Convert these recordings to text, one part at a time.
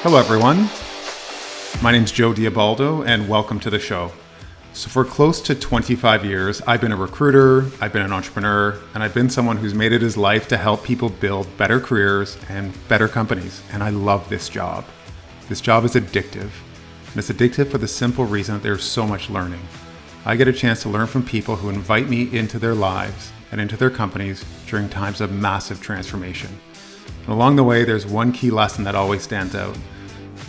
Hello, everyone. My name's Joe Diubaldo, and welcome to the show. So for close to 25 years, I've been a recruiter, I've been an entrepreneur, and I've been someone who's made it his life to help people build better careers and better companies. And I love this job. This job is addictive. And it's addictive for the simple reason that there's so much learning. I get a chance to learn from people who invite me into their lives and into their companies during times of massive transformation. And along the way, there's one key lesson that always stands out.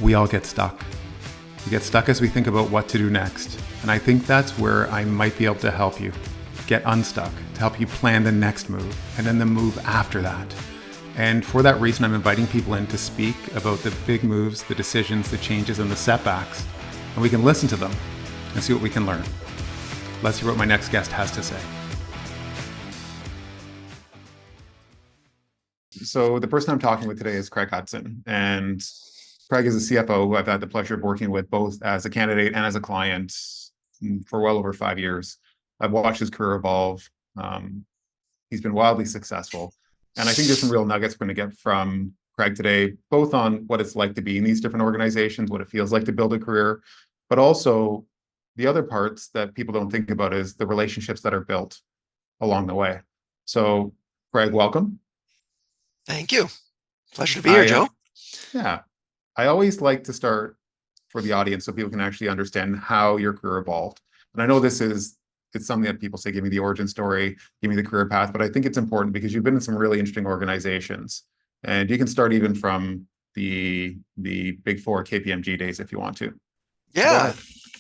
We all get stuck. We get stuck as we think about what to do next. And I think that's where I might be able to help you get unstuck, to help you plan the next move and then the move after that. And for that reason, I'm inviting people in to speak about the big moves, the decisions, the changes, and the setbacks. And we can listen to them and see what we can learn. Let's hear what my next guest has to say. So the person I'm talking with today is Craig Hudson. And Craig is a CFO who I've had the pleasure of working with both as a candidate and as a client for well over 5 years. I've watched his career evolve. He's been wildly successful. And I think there's some real nuggets we're going to get from Craig today, both on what it's like to be in these different organizations, what it feels like to build a career, but also the other parts that people don't think about is the relationships that are built along the way. So, Craig, welcome. Thank you. Pleasure to be here, Joe. Yeah. I always like to start for the audience so people can actually understand how your career evolved. And I know it's something that people say, give me the origin story, give me the career path, but I think it's important because you've been in some really interesting organizations. And you can start even from the big four KPMG days if you want to. Yeah.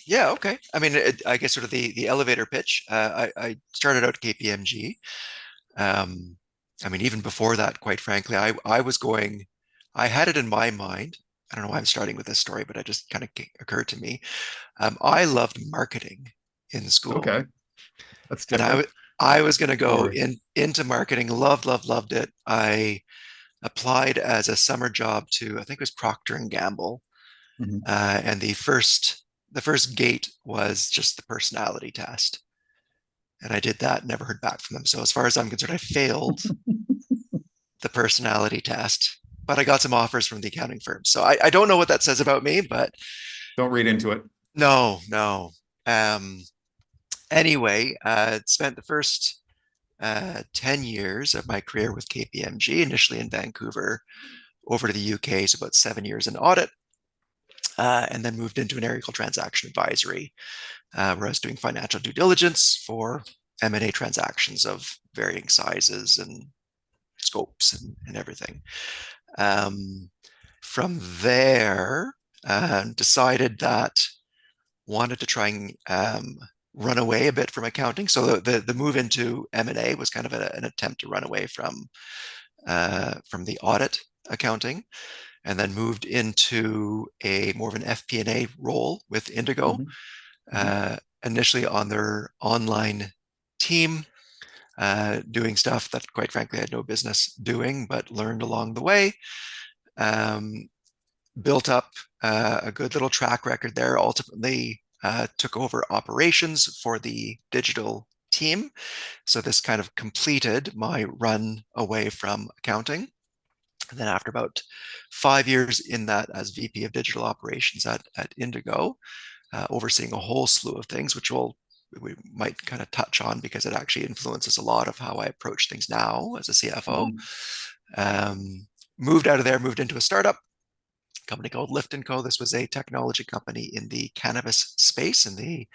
Yeah. Okay. I mean, I guess sort of the elevator pitch. I started out at KPMG. I mean, even before that, quite frankly, I had it in my mind. I don't know why I'm starting with this story, but it just kind of occurred to me. I loved marketing in school. Okay. That's And different. I was going to go into marketing, loved it. I applied as a summer job to, I think it was Procter and Gamble. Mm-hmm. And the first gate was just the personality test. And I did that, never heard back from them. So as far as I'm concerned, I failed the personality test, but I got some offers from the accounting firm. So I don't know what that says about me, but Don't read into it. no. Anyway, spent the first 10 years of my career with KPMG, initially in Vancouver, over to the UK, so about 7 years in audit, and then moved into an area called transaction advisory, where I was doing financial due diligence for M&A transactions of varying sizes and scopes and everything. From there, decided that wanted to try and run away a bit from accounting. So the move into M&A was kind of an attempt to run away from the audit accounting, and then moved into a more of an FP&A role with Indigo, initially on their online team, doing stuff that quite frankly I had no business doing, but learned along the way. Built up a good little track record there. Ultimately took over operations for the digital team. So this kind of completed my run away from accounting. And then after about 5 years in that as VP of digital operations at Indigo, overseeing a whole slew of things, which we might kind of touch on because it actually influences a lot of how I approach things now as a CFO. Moved out of there, moved into a startup company called Lift & Co. This was a technology company in the cannabis space, in the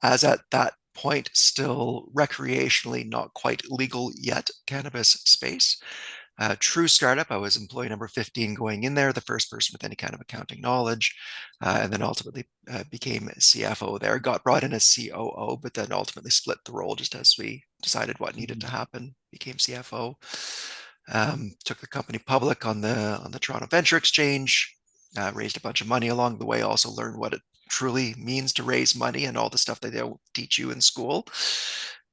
as at that point still recreationally not quite legal yet cannabis space. True startup. I was employee number 15 going in there, the first person with any kind of accounting knowledge, and then ultimately became CFO there. Got brought in as COO, but then ultimately split the role just as we decided what needed to happen. Became CFO. Took the company public on the Toronto Venture Exchange. Raised a bunch of money along the way. Also learned what it truly means to raise money and all the stuff that they'll teach you in school.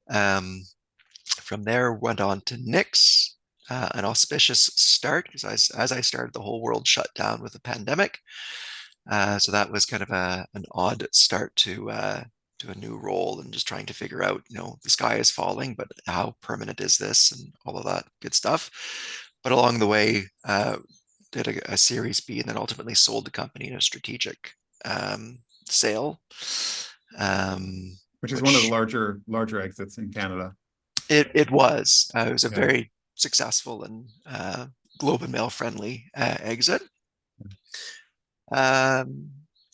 From there, went on to Knix. An auspicious start because as I started, the whole world shut down with the pandemic. So that was kind of an odd start to a new role and just trying to figure out, the sky is falling, but how permanent is this and all of that good stuff. But along the way, did a Series B, and then ultimately sold the company in a strategic sale, Which is one of the which larger exits in Canada. it was. It was a Yeah. very successful and Globe and Mail friendly exit. Um,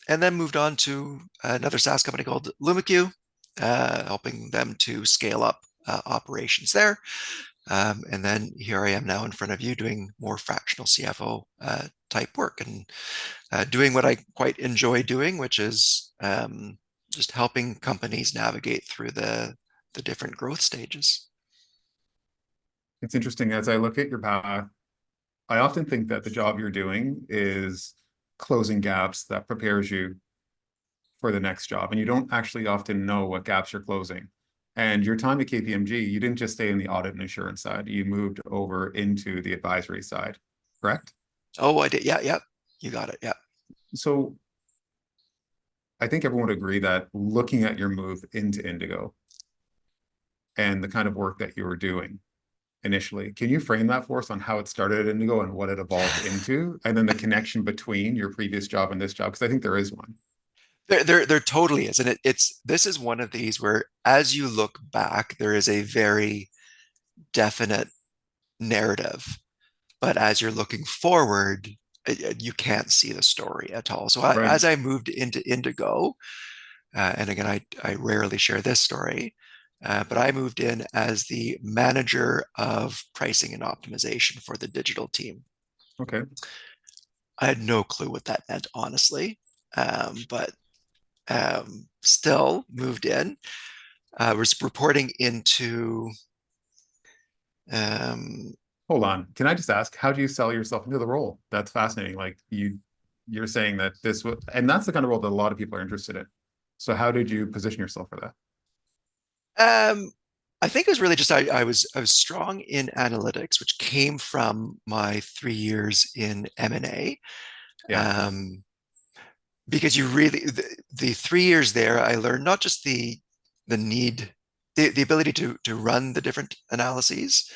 and then moved on to another SaaS company called LumiQ, helping them to scale up operations there. And then here I am now in front of you doing more fractional CFO type work and doing what I quite enjoy doing, which is just helping companies navigate through the different growth stages. It's interesting as I look at your path, I often think that the job you're doing is closing gaps that prepares you for the next job. And you don't actually often know what gaps you're closing. And your time at KPMG, you didn't just stay in the audit and assurance side, you moved over into the advisory side, correct? Oh, I did. Yeah, yeah. You got it. Yeah. So I think everyone would agree that looking at your move into Indigo and the kind of work that you were doing initially, can you frame that for us on how it started at Indigo and what it evolved into, and then the connection between your previous job and this job? Because I think there is one. There totally is. And this is one of these where as you look back, there is a very definite narrative. But as you're looking forward, you can't see the story at all. So Right. as I moved into Indigo, and again, I rarely share this story, but I moved in as the manager of pricing and optimization for the digital team. Okay. I had no clue what that meant, honestly, but still moved in. Was reporting into. Um, Hold on. Can I just ask, how do you sell yourself into the role? That's fascinating. Like you're saying that this was, and that's the kind of role that a lot of people are interested in. So how did you position yourself for that? I think it was really just I was strong in analytics, which came from my 3 years in M&A. Yeah. Um, because you really the 3 years there, I learned not just the need, the ability to run the different analyses,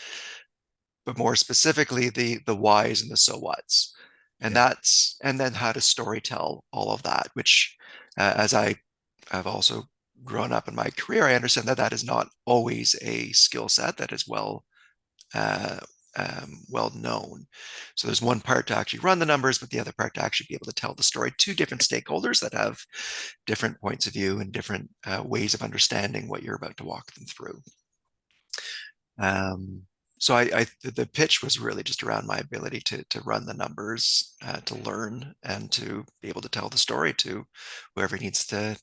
but more specifically the whys and the so whats, and Yeah. then how to story tell all of that. Which, as I have also grown up in my career, I understand that that is not always a skill set that is uh, well known. So there's one part to actually run the numbers, but the other part to actually be able to tell the story to different stakeholders that have different points of view and different ways of understanding what you're about to walk them through. Um, so the pitch was really just around my ability to run the numbers, to learn, and to be able to tell the story to whoever needs to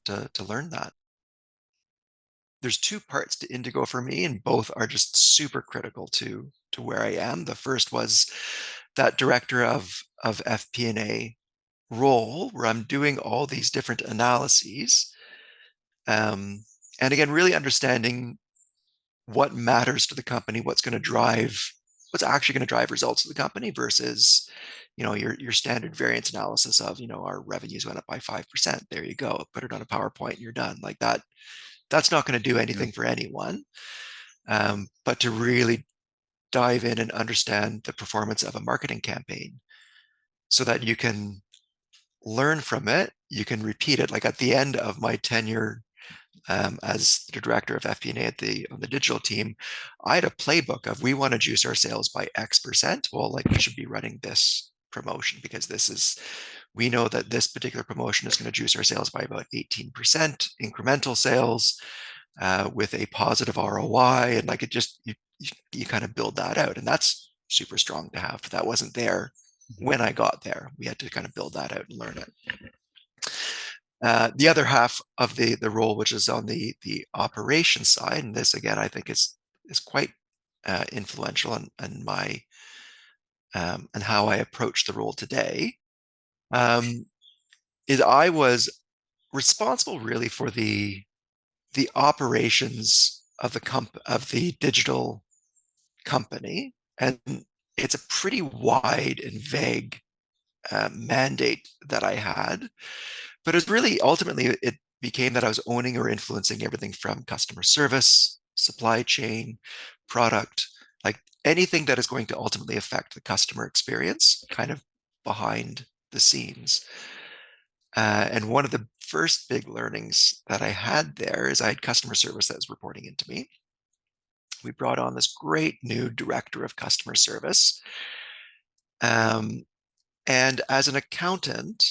learn that. There's two parts to Indigo for me, and both are just super critical to where I am. The first was that director of FP&A role, where I'm doing all these different analyses, um, and again, really understanding what matters to the company, what's actually going to drive results of the company versus, your standard variance analysis of, our revenues went up by 5%. There you go. Put it on a PowerPoint and you're done. Like that. That's not going to do Yeah. anything for anyone. But to really dive in and understand the performance of a marketing campaign so that you can learn from it, you can repeat it. Like at the end of my tenure as the director of FP&A on the digital team, I had a playbook of, we want to juice our sales by X%. Well, like we should be running this promotion because we know that this particular promotion is going to juice our sales by about 18% incremental sales with a positive ROI. And like you kind of build that out. And that's super strong to have. That wasn't there when I got there. We had to kind of build that out and learn it. The other half of the role, which is on the operation side, and this again I think is quite influential in my and how I approach the role today, is I was responsible really for the operations of the digital company, and it's a pretty wide and vague mandate that I had. But it's really ultimately it became that I was owning or influencing everything from customer service, supply chain, product, like anything that is going to ultimately affect the customer experience, kind of behind the scenes. And one of the first big learnings that I had there is I had customer service that was reporting into me. We brought on this great new director of customer service. And as an accountant,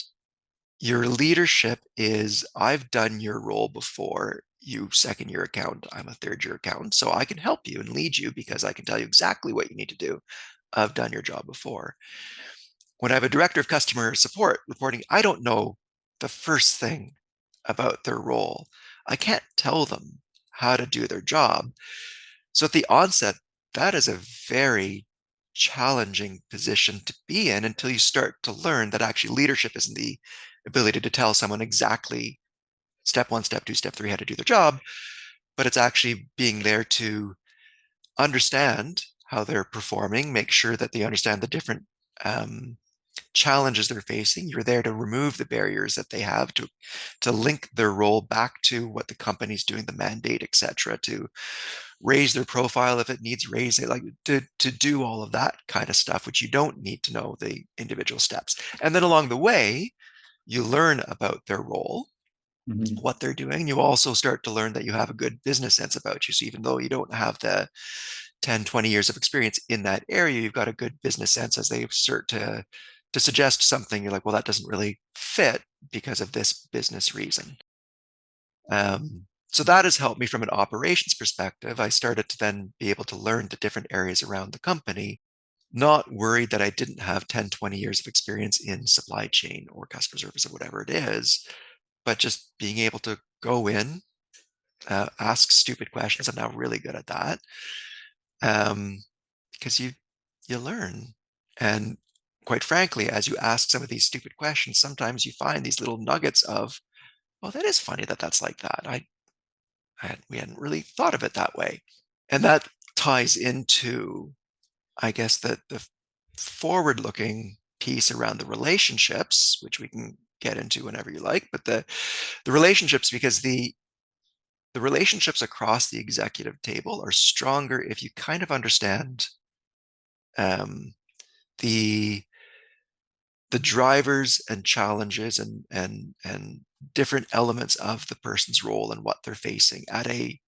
your leadership is, I've done your role before. You second year accountant, I'm a third year accountant. So I can help you and lead you because I can tell you exactly what you need to do. I've done your job before. When I have a director of customer support reporting, I don't know the first thing about their role. I can't tell them how to do their job. So at the onset, that is a very challenging position to be in until you start to learn that actually leadership isn't the ability to tell someone exactly step one, step two, step three, how to do their job, but it's actually being there to understand how they're performing, make sure that they understand the different challenges they're facing. You're there to remove the barriers that they have to link their role back to what the company's doing, the mandate, etc., to raise their profile if it needs raising, like to do all of that kind of stuff, which you don't need to know the individual steps. And then along the way, you learn about their role, what they're doing. You also start to learn that you have a good business sense about you. So even though you don't have the 10, 20 years of experience in that area, you've got a good business sense as they start to suggest something. You're like, well, that doesn't really fit because of this business reason. So that has helped me from an operations perspective. I started to then be able to learn the different areas around the company, not worried that I didn't have 10, 20 years of experience in supply chain or customer service or whatever it is, but just being able to go in, ask stupid questions. I'm now really good at that because you learn. And quite frankly, as you ask some of these stupid questions, sometimes you find these little nuggets of, well, that is funny that that's like that. We hadn't really thought of it that way. And that ties into, I guess, the forward-looking piece around the relationships, which we can get into whenever you like, but the relationships, because the relationships across the executive table are stronger if you kind of understand the drivers and challenges and different elements of the person's role and what they're facing at a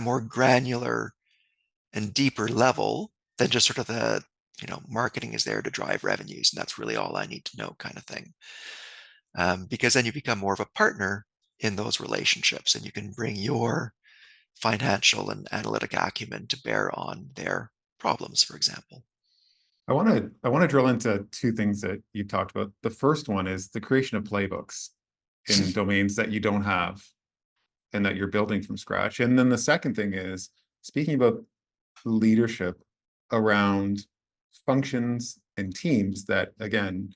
more granular and deeper level than just sort of the, marketing is there to drive revenues and that's really all I need to know kind of thing. Because then you become more of a partner in those relationships and you can bring your financial and analytic acumen to bear on their problems, for example. I want to drill into two things that you talked about. The first one is the creation of playbooks in domains that you don't have and that you're building from scratch. And then the second thing is speaking about leadership around functions and teams that, again,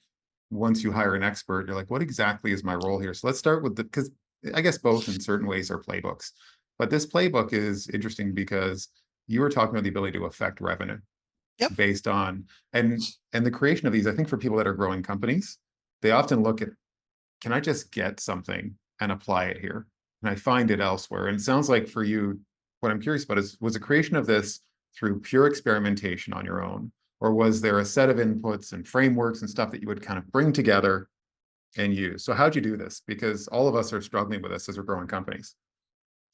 once you hire an expert, you're like, what exactly is my role here? So let's start with because I guess both in certain ways are playbooks. But this playbook is interesting because you were talking about the ability to affect revenue. Yep. Based on and the creation of these. I think for people that are growing companies, they often look at, can I just get something and apply it here? And I find it elsewhere. And it sounds like for you, what I'm curious about is, was the creation of this through pure experimentation on your own? Or was there a set of inputs and frameworks and stuff that you would kind of bring together and use? So how'd you do this? Because all of us are struggling with this as we're growing companies.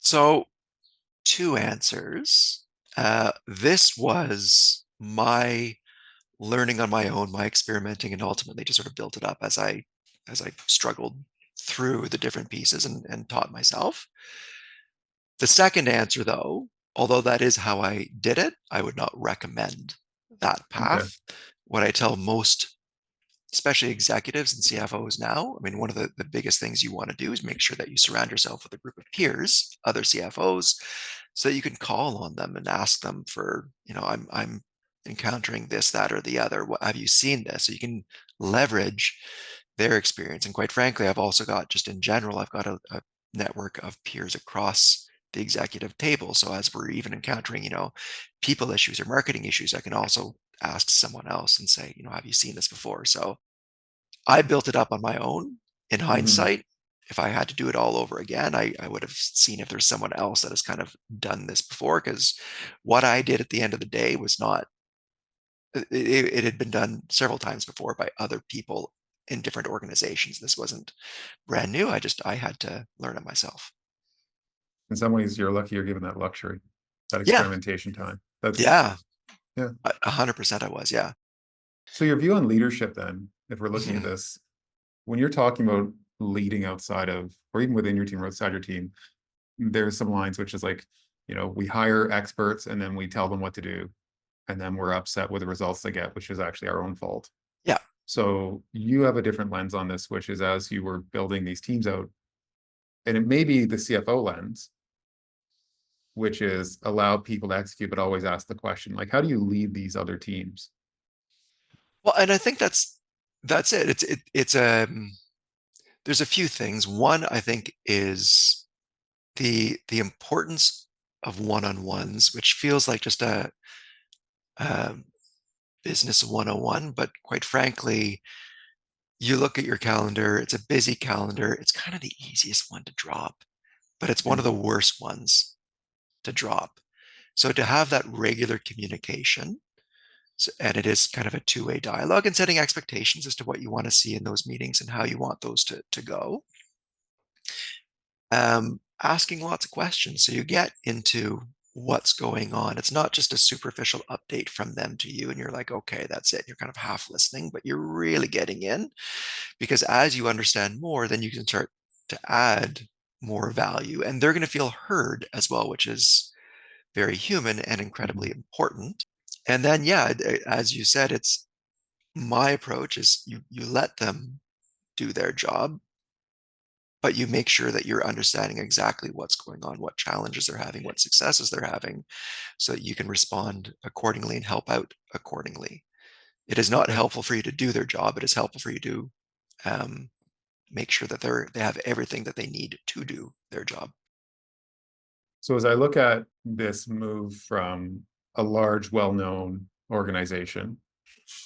So two answers. This was my learning on my own, my experimenting, and ultimately just sort of built it up as I struggled through the different pieces and taught myself. The second answer, though, although that is how I did it, I would not recommend that Okay. path. What I tell most, especially executives and CFOs now, I mean, one of the biggest things you want to do is make sure that you surround yourself with a group of peers, other CFOs, so that you can call on them and ask them for, I'm encountering this, that, or the other. What have you seen this? So you can leverage their experience. And quite frankly, I've also got, just in general, I've got a network of peers across the executive table. So as we're even encountering, people issues or marketing issues, I can also ask someone else and say, have you seen this before? So I built it up on my own. In hindsight, if I had to do it all over again, I would have seen if there's someone else that has kind of done this before, because what I did at the end of the day was not it had been done several times before by other people in different organizations. This wasn't brand new. I had to learn it myself. In some ways, you're lucky you're given that luxury, that Yeah, experimentation time. That's, yeah, yeah. 100% I was. Yeah. So your view on leadership then, if we're looking at Mhm. this, when you're talking about leading outside of, or even within your team or outside your team, there's some lines which is like, we hire experts and then we tell them what to do. And then we're upset with the results they get, which is actually our own fault. Yeah. So you have a different lens on this, which is as you were building these teams out, and it may be the CFO lens, which is allow people to execute, but always ask the question, like, how do you lead these other teams? Well, and I think that's it. It's there's a few things. One, I think, is the importance of one-on-ones, which feels like just a business 101, but quite frankly, you look at your calendar, it's a busy calendar. It's kind of the easiest one to drop, but it's one Yeah. of the worst ones to drop. So to have that regular communication, and it is kind of a two-way dialogue and setting expectations as to what you want to see in those meetings and how you want those to go. Asking lots of questions so you get into what's going on. It's not just a superficial update from them to you and you're like, okay, that's it. You're kind of half listening, but you're really getting in, because as you understand more, then you can start to add more value and they're going to feel heard as well, which is very human and incredibly Mhm. important. And then, yeah, as you said, it's my approach is you let them do their job, but you make sure that you're understanding exactly what's going on, what challenges they're having, what successes they're having, so that you can respond accordingly and help out accordingly. It is not Okay. helpful for you to do their job. It is helpful for you to um, make sure that they have everything that they need to do their job. So as I look at this move from a large, well-known organization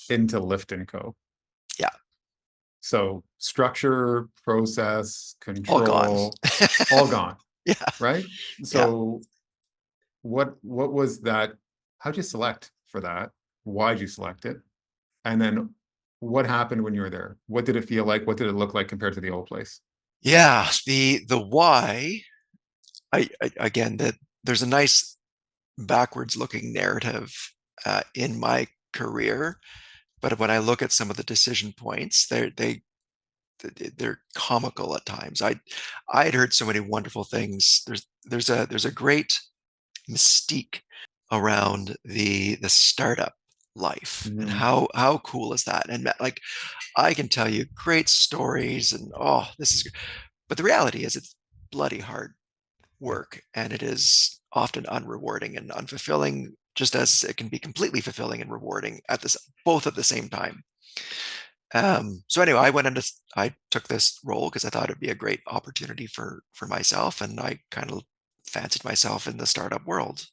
into Lift and Co. Yeah, So structure, process, all gone. control, all gone, Yeah, right? yeah. So what was that? How'd you select for that? Why'd you select it? And then what happened when you were there? What did it feel like? What did it look like compared to the old place? Yeah, the why, I again, that there's a nice backwards looking narrative in my career, but when I look at some of the decision points, they're comical at times. I had heard so many wonderful things. There's a great mystique around the startup life, and Mhm. how cool is that? And like I can tell you great stories, and oh, this is. But the reality is, it's bloody hard work, and it is often unrewarding and unfulfilling, just as it can be completely fulfilling and rewarding at this both at the same time. So anyway, I took this role because I thought it'd be a great opportunity for myself, and I kind of fancied myself in the startup world.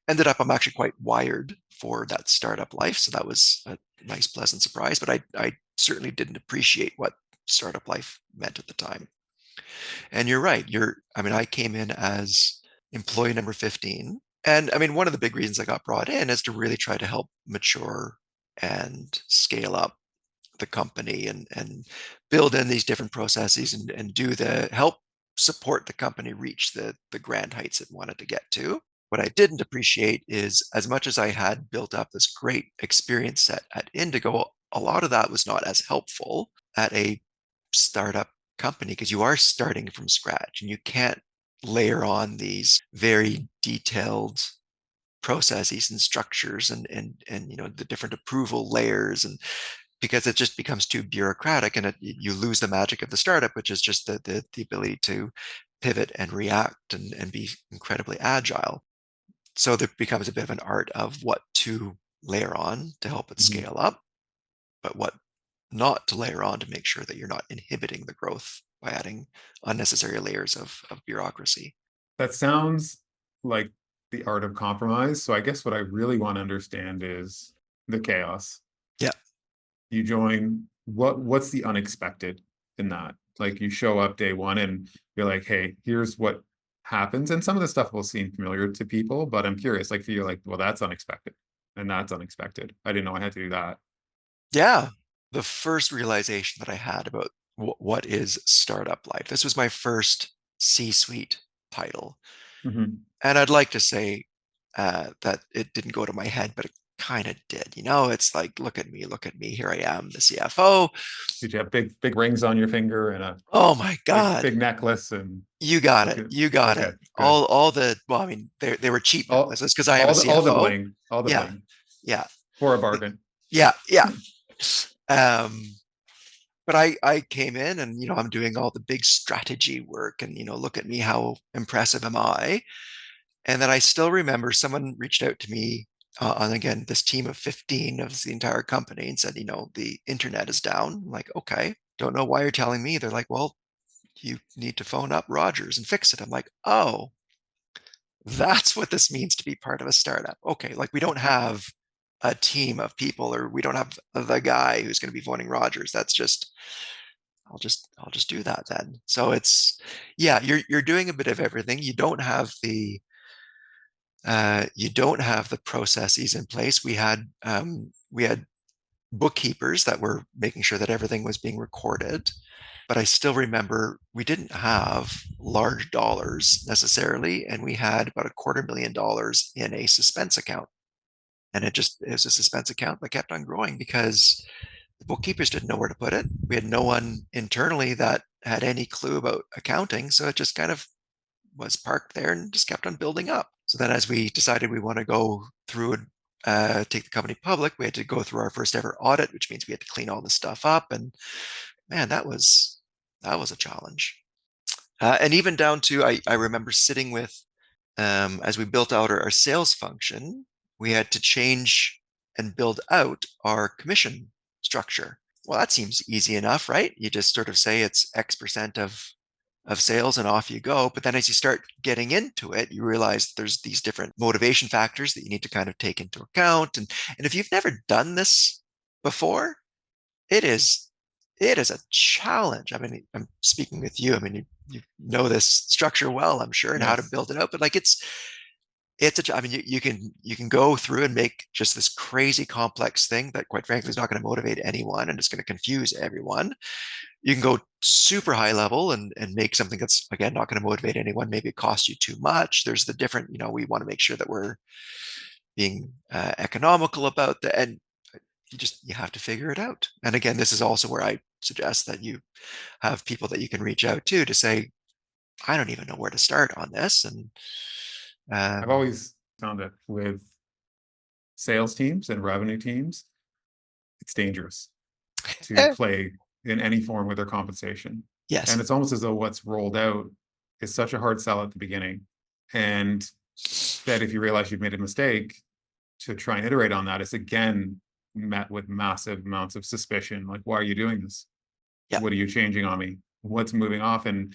Ended up, I'm actually quite wired for that startup life, so that was a nice, pleasant surprise. But I certainly didn't appreciate what startup life meant at the time. And you're right. I mean, I came in as employee number 15. And I mean, one of the big reasons I got brought in is to really try to help mature and scale up the company and build in these different processes and do the help support the company reach the grand heights it wanted to get to. What I didn't appreciate is as much as I had built up this great experience set at Indigo, a lot of that was not as helpful at a startup company because you are starting from scratch and you can't layer on these very detailed processes and structures and the different approval layers, and because it just becomes too bureaucratic and you lose the magic of the startup, which is just the ability to pivot and react and be incredibly agile. So there becomes a bit of an art of what to layer on to help it Mhm. scale up, but what not to layer on to make sure that you're not inhibiting the growth by adding unnecessary layers of bureaucracy. That sounds like the art of compromise. So I guess what I really want to understand is the chaos. Yeah. You join, what's the unexpected in that? Like you show up day one and you're like, hey, here's what happens. And some of the stuff will seem familiar to people, but I'm curious, like for you, like, well, that's unexpected. and that's unexpected. I didn't know I had to do that. Yeah. The first realization that I had about what is startup life. This was my first C-suite title. Mm-hmm. And I'd like to say that it didn't go to my head, but it kind of did. It's like, look at me. Here I am, the CFO. Did you have big rings on your finger and a Oh my big God. necklace and You got look it. at? You got Okay, it. good. All the well, I mean, they were cheap All necklaces because I am a all the CFO. bling, all the Yeah, bling yeah, for a bargain. yeah, yeah. Um, but I came in and I'm doing all the big strategy work and look at me, how impressive am I? And then I still remember someone reached out to me on again this team of 15 of the entire company and said, the internet is down. I'm like, okay, don't know why you're telling me. They're like, well, you need to phone up Rogers and fix it. I'm like, oh, that's what this means to be part of a startup. Okay, like we don't have a team of people, or we don't have the guy who's going to be phoning Rogers. That's just I'll just do that then. So it's yeah, you're doing a bit of everything. You don't have the processes in place. We had bookkeepers that were making sure that everything was being recorded, but I still remember we didn't have large dollars necessarily, and we had about $250,000 in a suspense account. And it was a suspense account that kept on growing because the bookkeepers didn't know where to put it. We had no one internally that had any clue about accounting. So it just kind of was parked there and just kept on building up. So then as we decided we want to go through and take the company public, we had to go through our first ever audit, which means we had to clean all this stuff up. And man, that was a challenge. And even down to I remember sitting with as we built out our sales function, we had to change and build out our commission structure. Well, that seems easy enough, right? You just sort of say it's X% of sales and off you go. But then as you start getting into it, you realize there's these different motivation factors that you need to kind of take into account. And if you've never done this before, it is it is a challenge. I mean, I'm speaking with you. I mean, you know this structure well, I'm sure, and how to Yes. build it out. But like I mean, you can go through and make just this crazy complex thing that, quite frankly, is not going to motivate anyone and it's going to confuse everyone. You can go super high level and make something that's again not going to motivate anyone. Maybe it costs you too much. There's the different. We want to make sure that we're being economical about that, and you have to figure it out. And again, this is also where I suggest that you have people that you can reach out to say, I don't even know where to start on this. And I've um, always found that with sales teams and revenue teams, it's dangerous to eh, play in any form with their compensation. And yes, it's almost as though what's rolled out is such a hard sell at the beginning. And that if you realize you've made a mistake, to try and iterate on that is again met with massive amounts of suspicion. Like, why are you doing this? yeah, What are you changing on me? What's moving off? And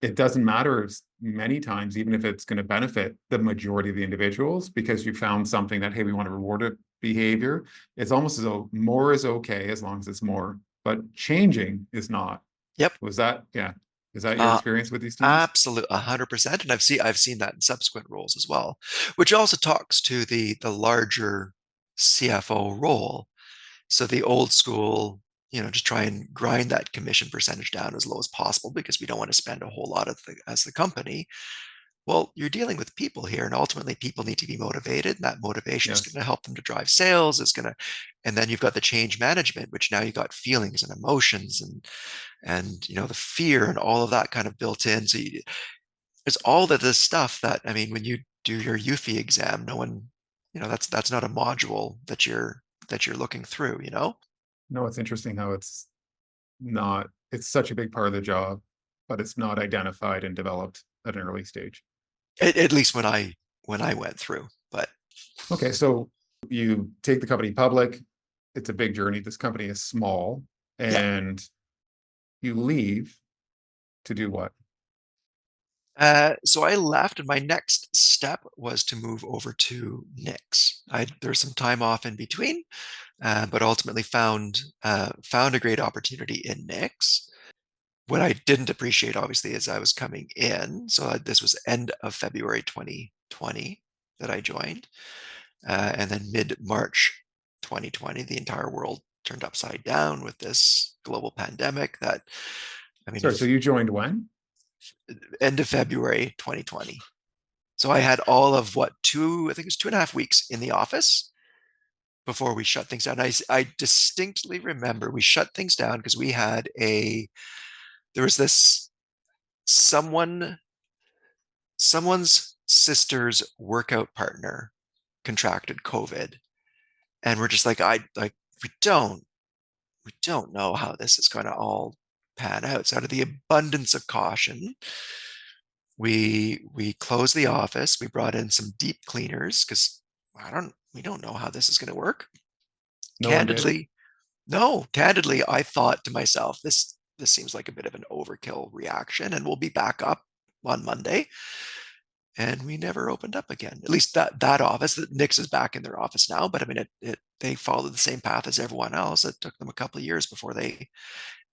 it doesn't matter many times, even if it's going to benefit the majority of the individuals, because you found something that, hey, we want to reward a behavior. It's almost as though more is okay as long as it's more, but changing is not. yep, Was that, yeah. Is that your uh, experience with these teams? absolute 100%. And I've seen that in subsequent roles as well, which also talks to the larger CFO role. So the old school, just try and grind that commission percentage down as low as possible because we don't want to spend a whole lot as the company. Well, you're dealing with people here, and ultimately people need to be motivated. And that motivation is going Yes. to help them to drive sales. And then you've got the change management, which now you've got feelings and emotions and the fear and all of that kind of built in. So there's all of this stuff that, I mean, when you do your UFI exam, no one, that's not a module that you're looking through. No, it's interesting how it's such a big part of the job, but it's not identified and developed at an early stage. At least when I went through. But Okay, so you take the company public. It's a big journey. This company is small, yeah. and you leave to do what? So I left, and my next step was to move over to Knix. There's some time off in between, but ultimately found a great opportunity in Knix. What I didn't appreciate, obviously, as I was coming in. So this was end of February 2020 that I joined. And then mid-March 2020, the entire world turned upside down with this global pandemic that, I mean, Sorry, so you joined when? end of February 2020. So I had all of I think it was 2.5 weeks in the office before we shut things down. I distinctly remember we shut things down because there was this someone's sister's workout partner contracted COVID. And we're just like, we don't know how this is going to all pan out. So out of the abundance of caution, we closed the office. We brought in some deep cleaners because we don't know how this is going to work. No one did. Candidly, no, candidly, I thought to myself, this seems like a bit of an overkill reaction, and we'll be back up on Monday. And we never opened up again. At least that office. Knix is back in their office now, but I mean, they followed the same path as everyone else. It took them a couple of years before they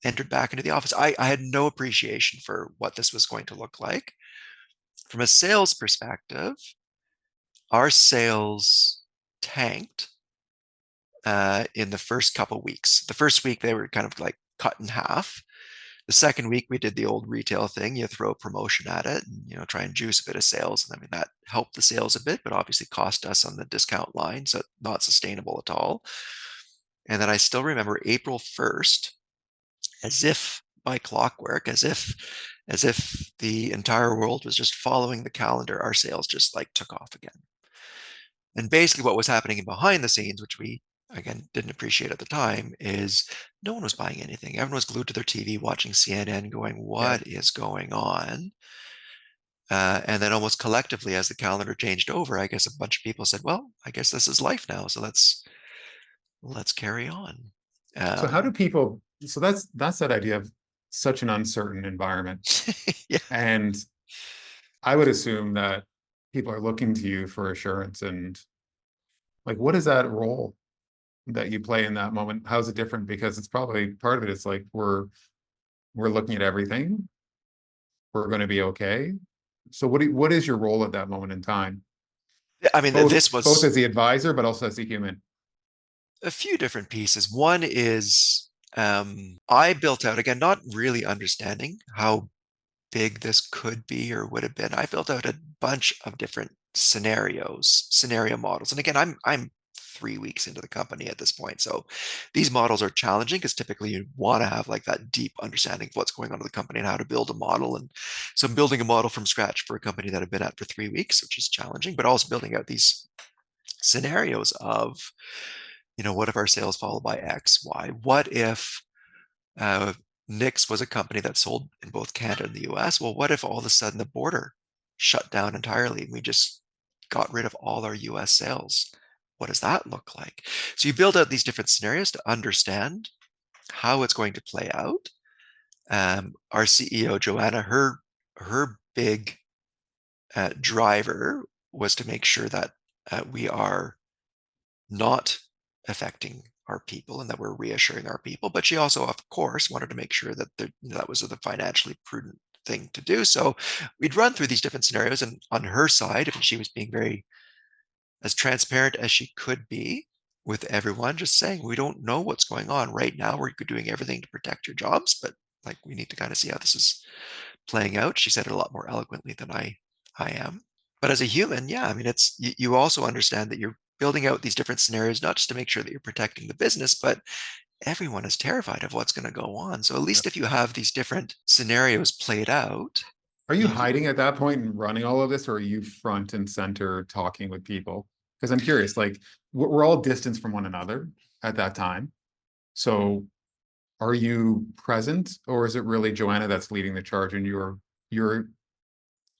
entered back into the office. I had no appreciation for what this was going to look like. From a sales perspective, our sales tanked in the first couple of weeks. The first week they were kind of like cut in half. The second week we did the old retail thing. You throw a promotion at it and try and juice a bit of sales. And I mean that helped the sales a bit, but obviously cost us on the discount line, so not sustainable at all. And then I still remember April 1st, as if by clockwork, as if the entire world was just following the calendar, our sales just like took off again. And basically what was happening behind the scenes, which we again didn't appreciate at the time, is no one was buying anything. Everyone was glued to their TV watching CNN going, Yeah. what is going on? And then almost collectively, as the calendar changed over, I guess a bunch of people said, well, I guess this is life now. So let's carry on. So how do Um, people, so that's that idea of such an uncertain environment. yeah. And I would assume that people are looking to you for assurance, and like, what is that role that you play in that moment? How's it different? Because it's probably part of it. It's like we're looking at everything. We're going to be okay. So what is your role at that moment in time? I mean, this Both as was the advisor, but also as a human. a few different pieces. One is I built out, again, not really understanding how big this could be or would have been. I built out a bunch of different scenario models. And again, I'm 3 weeks into the company at this point. So these models are challenging because typically you want to have like that deep understanding of what's going on in the company and how to build a model. And so I'm building a model from scratch for a company that I've been at for 3 weeks, which is challenging, but also building out these scenarios of, what if our sales fall by X, Y? What if uh, Knix was a company that sold in both Canada and the US? Well, what if all of a sudden the border shut down entirely and we just got rid of all our US sales? What does that look like? So you build out these different scenarios to understand how it's going to play out. Our CEO, Joanna, her big driver was to make sure that we are not affecting our people and that we're reassuring our people. But she also, of course, wanted to make sure that that was the financially prudent thing to do. So we'd run through these different scenarios, and on her side, if she was being very as transparent as she could be with everyone, just saying, we don't know what's going on right now. We're doing everything to protect your jobs, but like we need to kind of see how this is playing out. She said it a lot more eloquently than I am. But as a human, yeah, I mean, it's you also understand that you're building out these different scenarios, not just to make sure that you're protecting the business, but everyone is terrified of what's going to go on. So at Yeah. least if you have these different scenarios played out, Are you you hiding at that point and running all of this, or are you front and center talking with people? Because I'm curious, like we're all distanced from one another at that time. So are you present, or is it really Joanna that's leading the charge, and you're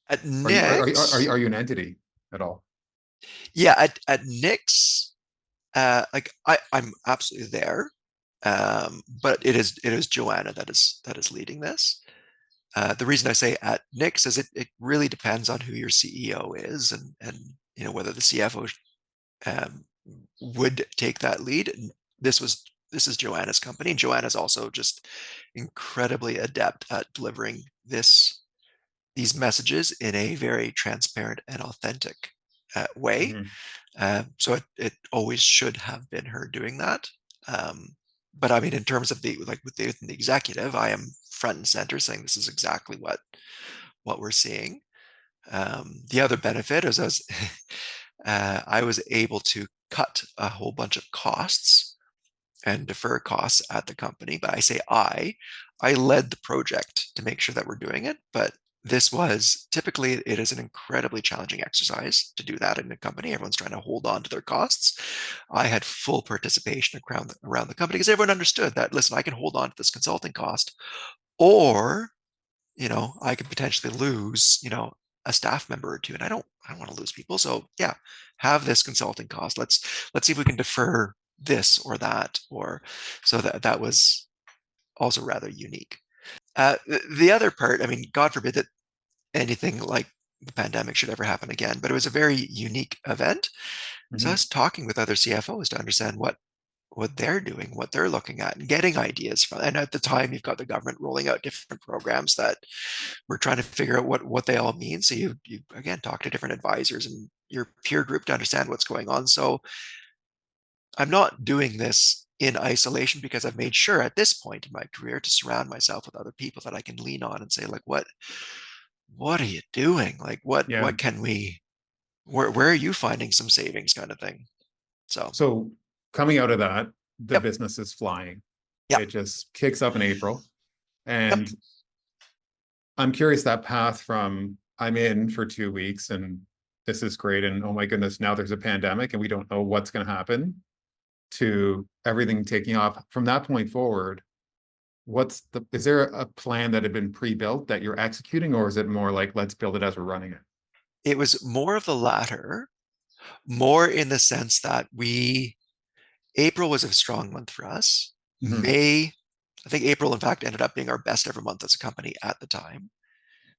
at are Knix, you an entity at all? yeah, at Knix, like I'm absolutely there. But it is Joanna that is leading this. The reason I say at Knix is it really depends on who your CEO is and whether the CFO would take that lead. And this is Joanna's company. And Joanna's also just incredibly adept at delivering these messages in a very transparent and authentic way. Mhm. So it always should have been her doing that. But I mean, in terms of the like within the executive, I am front and center saying this is exactly what we're seeing. The other benefit is I was able to cut a whole bunch of costs and defer costs at the company. But I say I led the project to make sure that we're doing it. But this was typically, it is an incredibly challenging exercise to do that in a company. Everyone's trying to hold on to their costs. I had full participation around the company because everyone understood that, listen, I can hold on to this consulting cost, or, I could potentially lose, a staff member or two. And I don't want to lose people. So yeah, have this consulting cost. Let's see if we can defer this or that, or so that was also rather unique. The other part, I mean, God forbid that anything like the pandemic should ever happen again, but it was a very unique event. So I Mhm. was talking with other CFOs to understand what they're doing, what they're looking at, and getting ideas from. And at the time, you've got the government rolling out different programs that we're trying to figure out what they all mean. So you again talk to different advisors and your peer group to understand what's going on. So I'm not doing this in isolation because I've made sure at this point in my career to surround myself with other people that I can lean on and say, like, what are you doing? Like, Yeah. what can we, where are you finding some savings, kind of thing? So, So coming out of that, the yep, business is flying. yep, It just kicks up in April. yep. And I'm curious that path from I'm in for 2 weeks and this is great. And oh my goodness, now there's a pandemic and we don't know what's going to happen to everything taking off. From that point forward, is there a plan that had been pre-built that you're executing, or is it more like, let's build it as we're running it? It was more of the latter, more in the sense that April was a strong month for us. Mhm. May, I think April, in fact, ended up being our best ever month as a company at the time.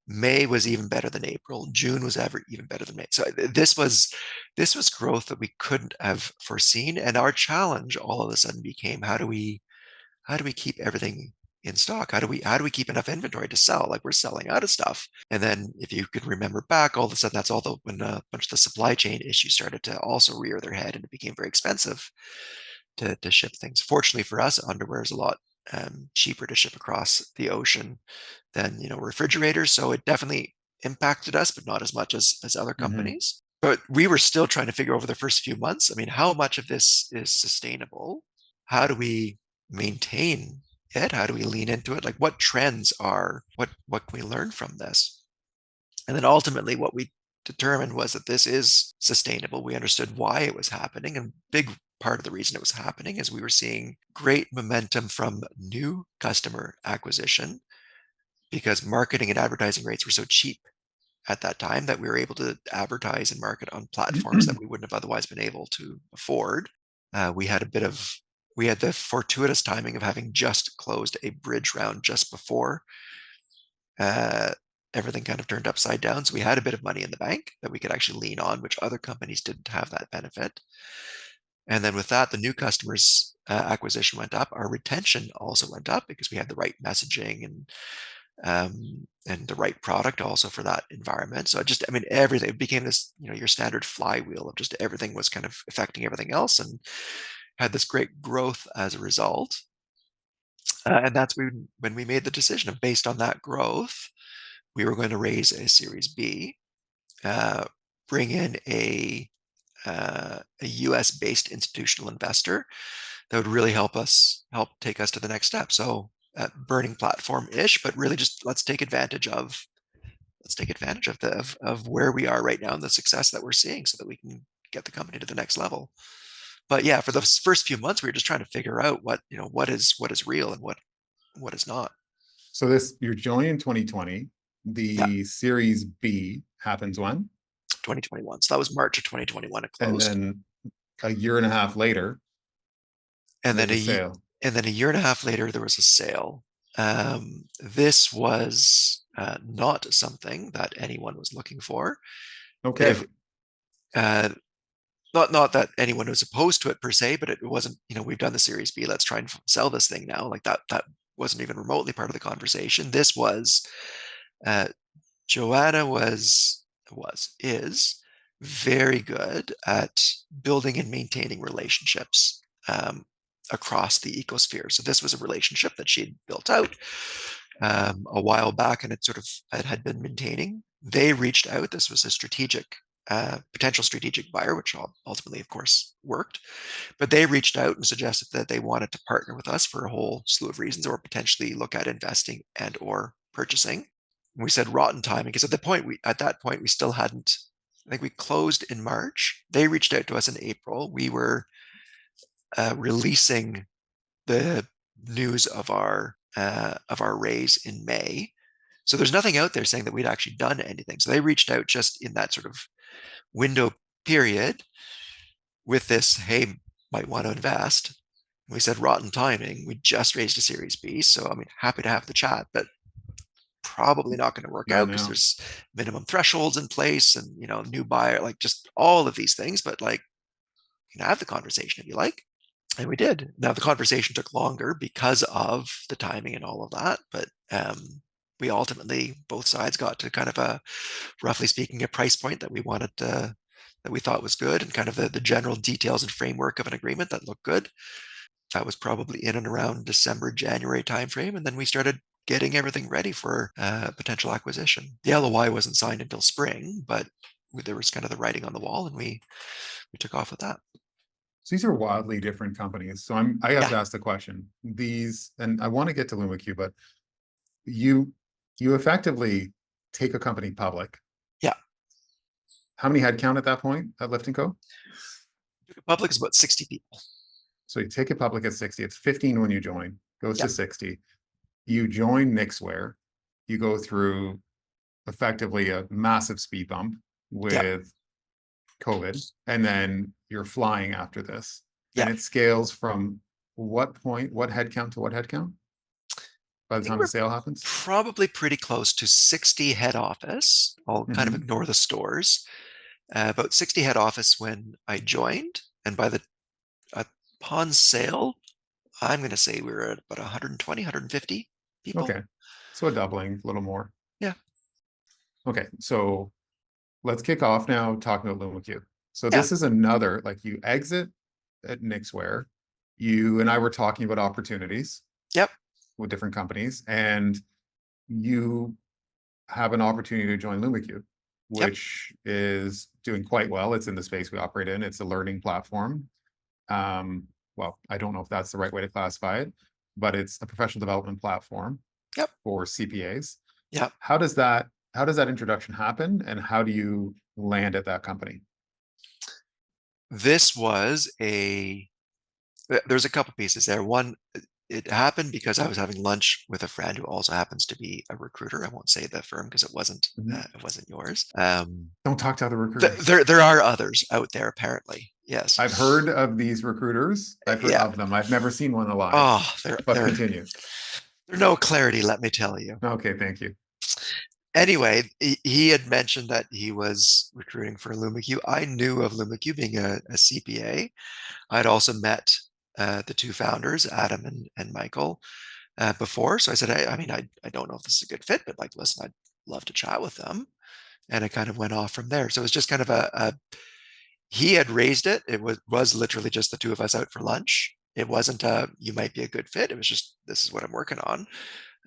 May was even better than April. June was ever even better than May. So this was growth that we couldn't have foreseen. And our challenge all of a sudden became, how do we keep everything in stock? How do we keep enough inventory to sell? Like, we're selling out of stuff. And then if you could remember back, all of a sudden that's when a bunch of the supply chain issues started to also rear their head, and it became very expensive to ship things. Fortunately for us, underwear is a lot cheaper to ship across the ocean than refrigerators. So it definitely impacted us, but not as much as other Mhm. companies. But we were still trying to figure over the first few months. I mean, how much of this is sustainable? How do we maintain it? How do we lean into it? Like, what trends are what can we learn from this? And then ultimately what we determined was that this is sustainable. We understood why it was happening. And big part of the reason it was happening is we were seeing great momentum from new customer acquisition because marketing and advertising rates were so cheap at that time that we were able to advertise and market on platforms that we wouldn't have otherwise been able to afford. We had the fortuitous timing of having just closed a bridge round just before uh, everything kind of turned upside down. So we had a bit of money in the bank that we could actually lean on, which other companies didn't have that benefit. And then with that, the new customers acquisition went up. Our retention also went up because we had the right messaging and the right product also for that environment. So I mean, everything it became this, your standard flywheel of just everything was kind of affecting everything else, and had this great growth as a result. And that's when we made the decision of, based on that growth, we were going to raise a Series B, uh, bring in a US based institutional investor that would really help take us to the next step. So burning platform ish, but really just let's take advantage of of where we are right now and the success that we're seeing, so that we can get the company to the next level. But yeah, for the first few months, we were just trying to figure out what is real and what is not. So you're joining in 2020. Yeah, The Series B happens when? 2021. So that was March of 2021. It And closed, then a year and a half later, and then there's a sale. a year and a half later, there was a sale. This was not something that anyone was looking for. If Okay. uh, not that anyone was opposed to it per se, but it wasn't. We've done the Series B. Let's try and sell this thing now. Like that. That wasn't even remotely part of the conversation. This was. Uh, Joanna was is very good at building and maintaining relationships across the ecosphere. So this was a relationship that she'd built out a while back, and it had been maintaining. They reached out. This was a potential strategic buyer, which ultimately, of course, worked. But they reached out and suggested that they wanted to partner with us for a whole slew of reasons, or potentially look at investing and or purchasing. And we said rotten timing, because at that point we still hadn't. I think we closed in March. They reached out to us in April. We were releasing the news of our raise in May. So there's nothing out there saying that we'd actually done anything. So they reached out just in that sort of window period with this, hey, might want to invest. We said rotten timing. We just raised a Series B. So I mean, happy to have the chat, but probably not going to work No, out because no. there's minimum thresholds in place and, new buyer, like just all of these things. But like, you can have the conversation if you like. And we did. Now the conversation took longer because of the timing and all of that, but we ultimately, both sides got to kind of roughly speaking, a price point that we wanted that we thought was good, and kind of the general details and framework of an agreement that looked good. That was probably in and around December, January timeframe, and then we started getting everything ready for potential acquisition. The LOI wasn't signed until spring, but there was kind of the writing on the wall, and we took off with that. So these are wildly different companies. So I have Yeah. to ask the question. And I want to get to LumiQ, but you effectively take a company public. Yeah. How many headcount at that point at Lift & Co? Public is about 60 people. So you take it public at 60. It's 15 when you join, goes Yeah. to 60. You join Knix. You go through effectively a massive speed bump Yeah. with COVID, and then you're flying after this. Yeah. And it scales from what headcount to what headcount by I the think time the we're sale happens? probably pretty close to 60 head office. I'll kind of ignore the stores. About 60 head office when I joined, and upon sale, I'm going to say we were at about 120, 150 people. Okay, so a doubling, a little more. Yeah. Okay, so let's kick off now talking about LumiQ. So Yeah. this is another, like, you exit at Knix. You and I were talking about opportunities Yep. with different companies, and you have an opportunity to join LumiQ, Yep. which is doing quite well. It's in the space we operate in. It's a learning platform. Well, I don't know if that's the right way to classify it, but it's a professional development platform Yep. for CPAs. Yep. How does that introduction happen, and how do you land at that company? This was there's a couple pieces there. One, it happened because I was having lunch with a friend who also happens to be a recruiter. I won't say the firm because it wasn't yours. Don't talk to other recruiters. There are others out there apparently. Yes. I've heard of these recruiters. I've heard Yeah. of them. I've never seen one alive. Oh, But continue. there's no clarity, let me tell you. Okay, thank you. Anyway, he had mentioned that he was recruiting for LumiQ. I knew of LumiQ being a CPA. I'd also met the two founders, Adam and Michael, before. So I said, I mean, I don't know if this is a good fit, but like, listen, I'd love to chat with them. And it kind of went off from there. So it was just kind of he had raised it. It was literally just the two of us out for lunch. It wasn't you might be a good fit. It was just, this is what I'm working on.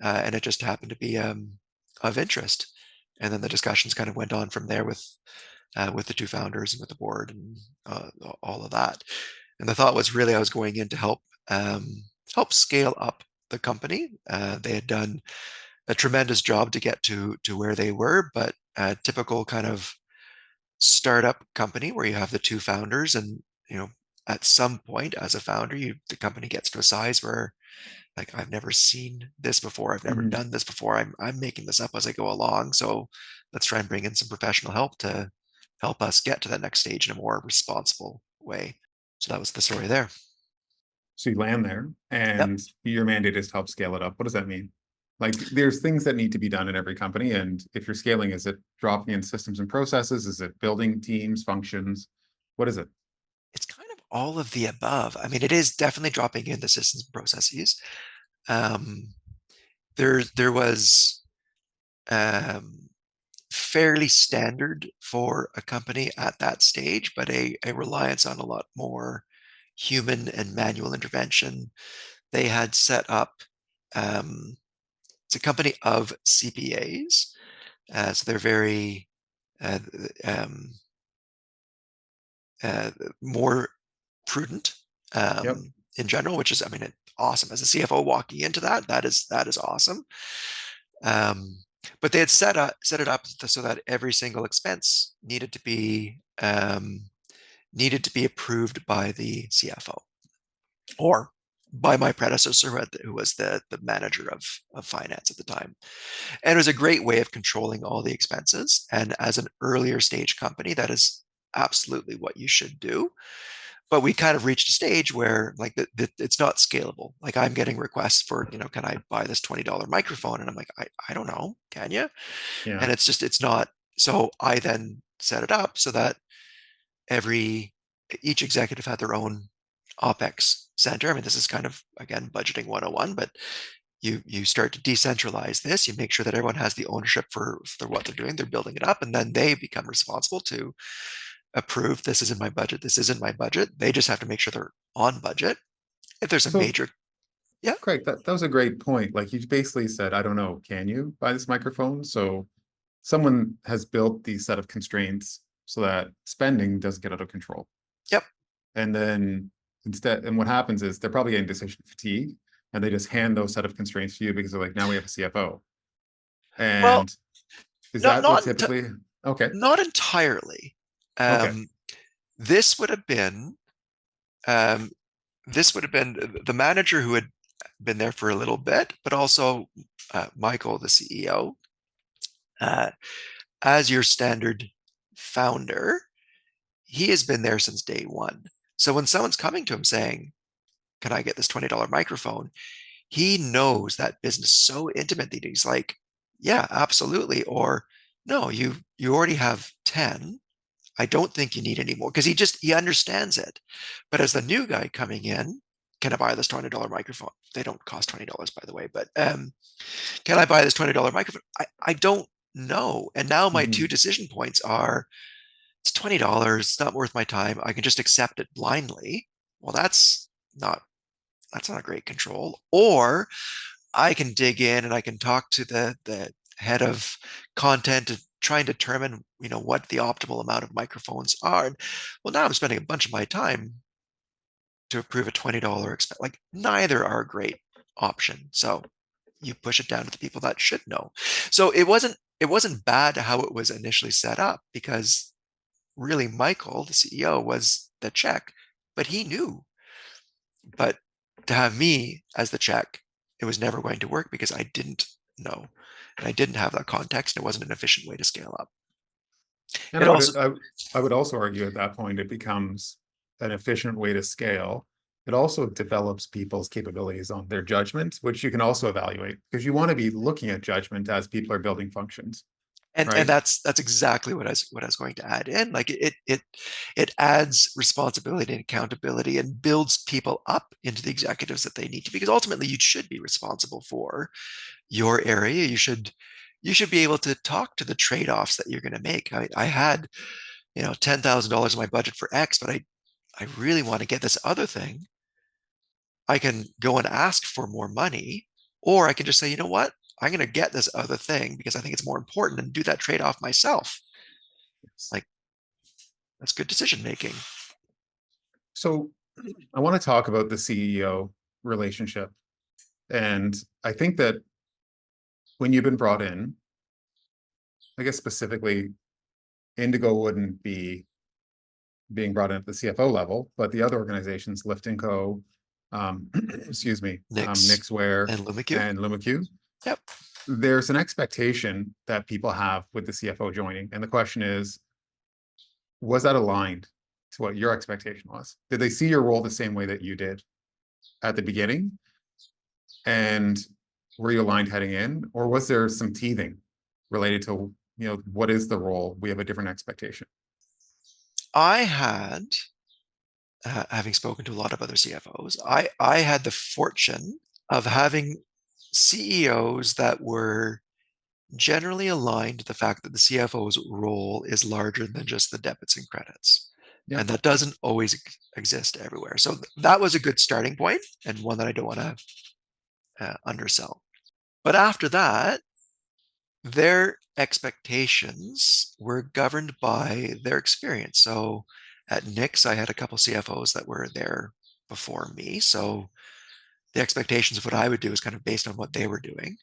And it just happened to be of interest. And then the discussions kind of went on from there with the two founders and with the board and all of that. And the thought was really I was going in to help scale up the company. They had done a tremendous job to get to where they were, but a typical kind of startup company where you have the two founders, and at some point as a founder, the company gets to a size where, like, I've never seen this before. I've never done this before. I'm making this up as I go along. So let's try and bring in some professional help to help us get to that next stage in a more responsible way. So that was the story there. So you land there, Yep. and your mandate is to help scale it up. What does that mean? Like, there's things that need to be done in every company, and if you're scaling, is it dropping in systems and processes? Is it building teams, functions? What is it? It's kind of all of the above. I mean, it is definitely dropping in the systems and processes. There was fairly standard for a company at that stage, but a reliance on a lot more human and manual intervention. They had set up, it's a company of CPAs, so they're very uh, um, more prudent Yep. in general, which is, I mean, awesome. As a CFO walking into that is awesome. Um, but they had set it up so that every single expense needed to be approved by the CFO or by my predecessor, who was the manager of finance at the time. And it was a great way of controlling all the expenses. And as an earlier stage company, that is absolutely what you should do. But we kind of reached a stage where like it's not scalable. Like I'm getting requests for, can I buy this $20 microphone? And I'm like, I don't know, can you? Yeah. And it's not. So I then set it up so that each executive had their own OpEx center. I mean, this is kind of, again, budgeting 101, but you start to decentralize this. You make sure that everyone has the ownership for what they're doing. They're building it up, and then they become responsible to approve, this isn't my budget, this isn't my budget. They just have to make sure they're on budget. If there's a So, major, yeah, Craig, that was a great point. Like you basically said, I don't know, can you buy this microphone? So someone has built these set of constraints so that spending doesn't get out of control. yep. And then and what happens is they're probably getting decision fatigue, and they just hand those set of constraints to you because they're like, now we have a CFO. Well, And is not that what not typically? Okay. not entirely. Okay. Um, this would have been um, the manager who had been there for a little bit, but also Michael, the CEO, uh, as your standard founder. He has been there since day one. So when someone's coming to him saying, "Can I get this $20 microphone?" He knows that business so intimately that he's like, "Yeah, absolutely," or "No, you already have 10. I don't think you need any more," because he understands it. But as the new guy coming in, can I buy this $20 microphone? They don't cost $20, by the way, but can I buy this $20 microphone? I don't know. And now my two Mhm. decision points are, it's $20, it's not worth my time. I can just accept it blindly. Well, not that's not a great control. Or I can dig in and I can talk to the head of content to try and determine, what the optimal amount of microphones are. And, well, now I'm spending a bunch of my time to approve a $20 expense. Like neither are a great option. So you push it down to the people that should know. So it wasn't bad how it was initially set up, because really Michael, the CEO, was the check, but he knew. But to have me as the check, it was never going to work because I didn't know and I didn't have that context. And it wasn't an efficient way to scale up. And It also, I would also argue at that point it becomes an efficient way to scale. It also develops people's capabilities on their judgment, which you can also evaluate because you want to be looking at judgment as people are building functions, and right? that's exactly what I was going to add in. Like it adds responsibility and accountability and builds people up into the executives that they need to be, because ultimately you should be responsible for your area. You should be able to talk to the trade-offs that you're going to make. I had, $10,000 in my budget for X, but I really want to get this other thing. I can go and ask for more money, or I can just say, you know what? I'm going to get this other thing because I think it's more important, and do that trade-off myself. Like, that's good decision making. So I want to talk about the CEO relationship. And I think that when you've been brought in, I guess specifically, Indigo wouldn't be being brought in at the CFO level, but the other organizations, Lift and Co, excuse me, Knix Nixware and LumiQ. and LumiQ, Yep. there's an expectation that people have with the CFO joining. And the question is, was that aligned to what your expectation was? Did they see your role the same way that you did at the beginning? And were you aligned heading in? Or was there some teething related to, what is the role? We have a different expectation. I had, having spoken to a lot of other CFOs, I had the fortune of having CEOs that were generally aligned to the fact that the CFO's role is larger than just the debits and credits. Yep. And that doesn't always exist everywhere. So that was a good starting point, and one that I don't want to undersell. But after that, their expectations were governed by their experience. So at Knix, I had a couple CFOs that were there before me. So the expectations of what I would do is kind of based on what they were doing.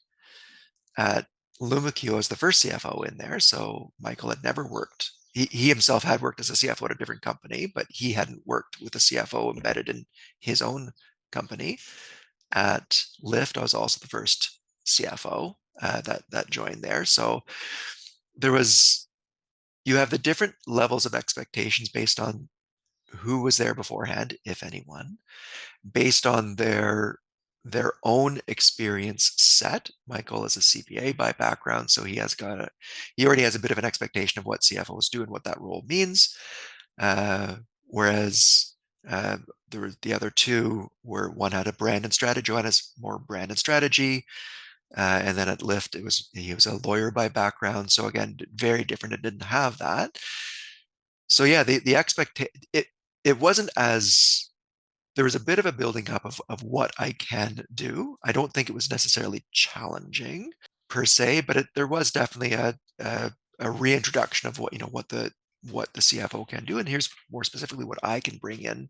At LumiQ, I was the first CFO in there. So Michael had never worked. He himself had worked as a CFO at a different company, but he hadn't worked with a CFO embedded in his own company. At Lyft, I was also the first CFO that joined there. So you have the different levels of expectations based on who was there beforehand, if anyone, based on their own experience set. Michael is a CPA by background, so he already has a bit of an expectation of what CFOs do and what that role means. Whereas the other two were, one had a brand and strategy, one has more brand and strategy. And then at Lyft, he was a lawyer by background. So again, very different. It didn't have that. So yeah, the expectation, it wasn't as, there was a bit of a building up of what I can do. I don't think it was necessarily challenging per se, but there was definitely a reintroduction of what the CFO can do, and here's more specifically what I can bring in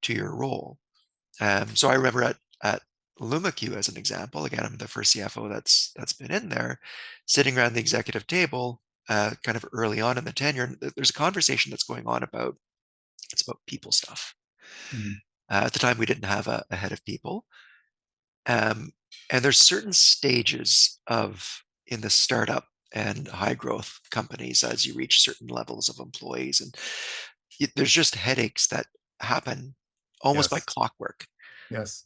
to your role. So I remember at LumiQ, as an example, again, I'm the first CFO that's been in there, sitting around the executive table, kind of early on in the tenure. And there's a conversation that's going on about people stuff. Mm-hmm. At the time, we didn't have a head of people, and there's certain stages in the startup and high growth companies as you reach certain levels of employees, and there's just headaches that happen almost by Yes. clockwork. Yes.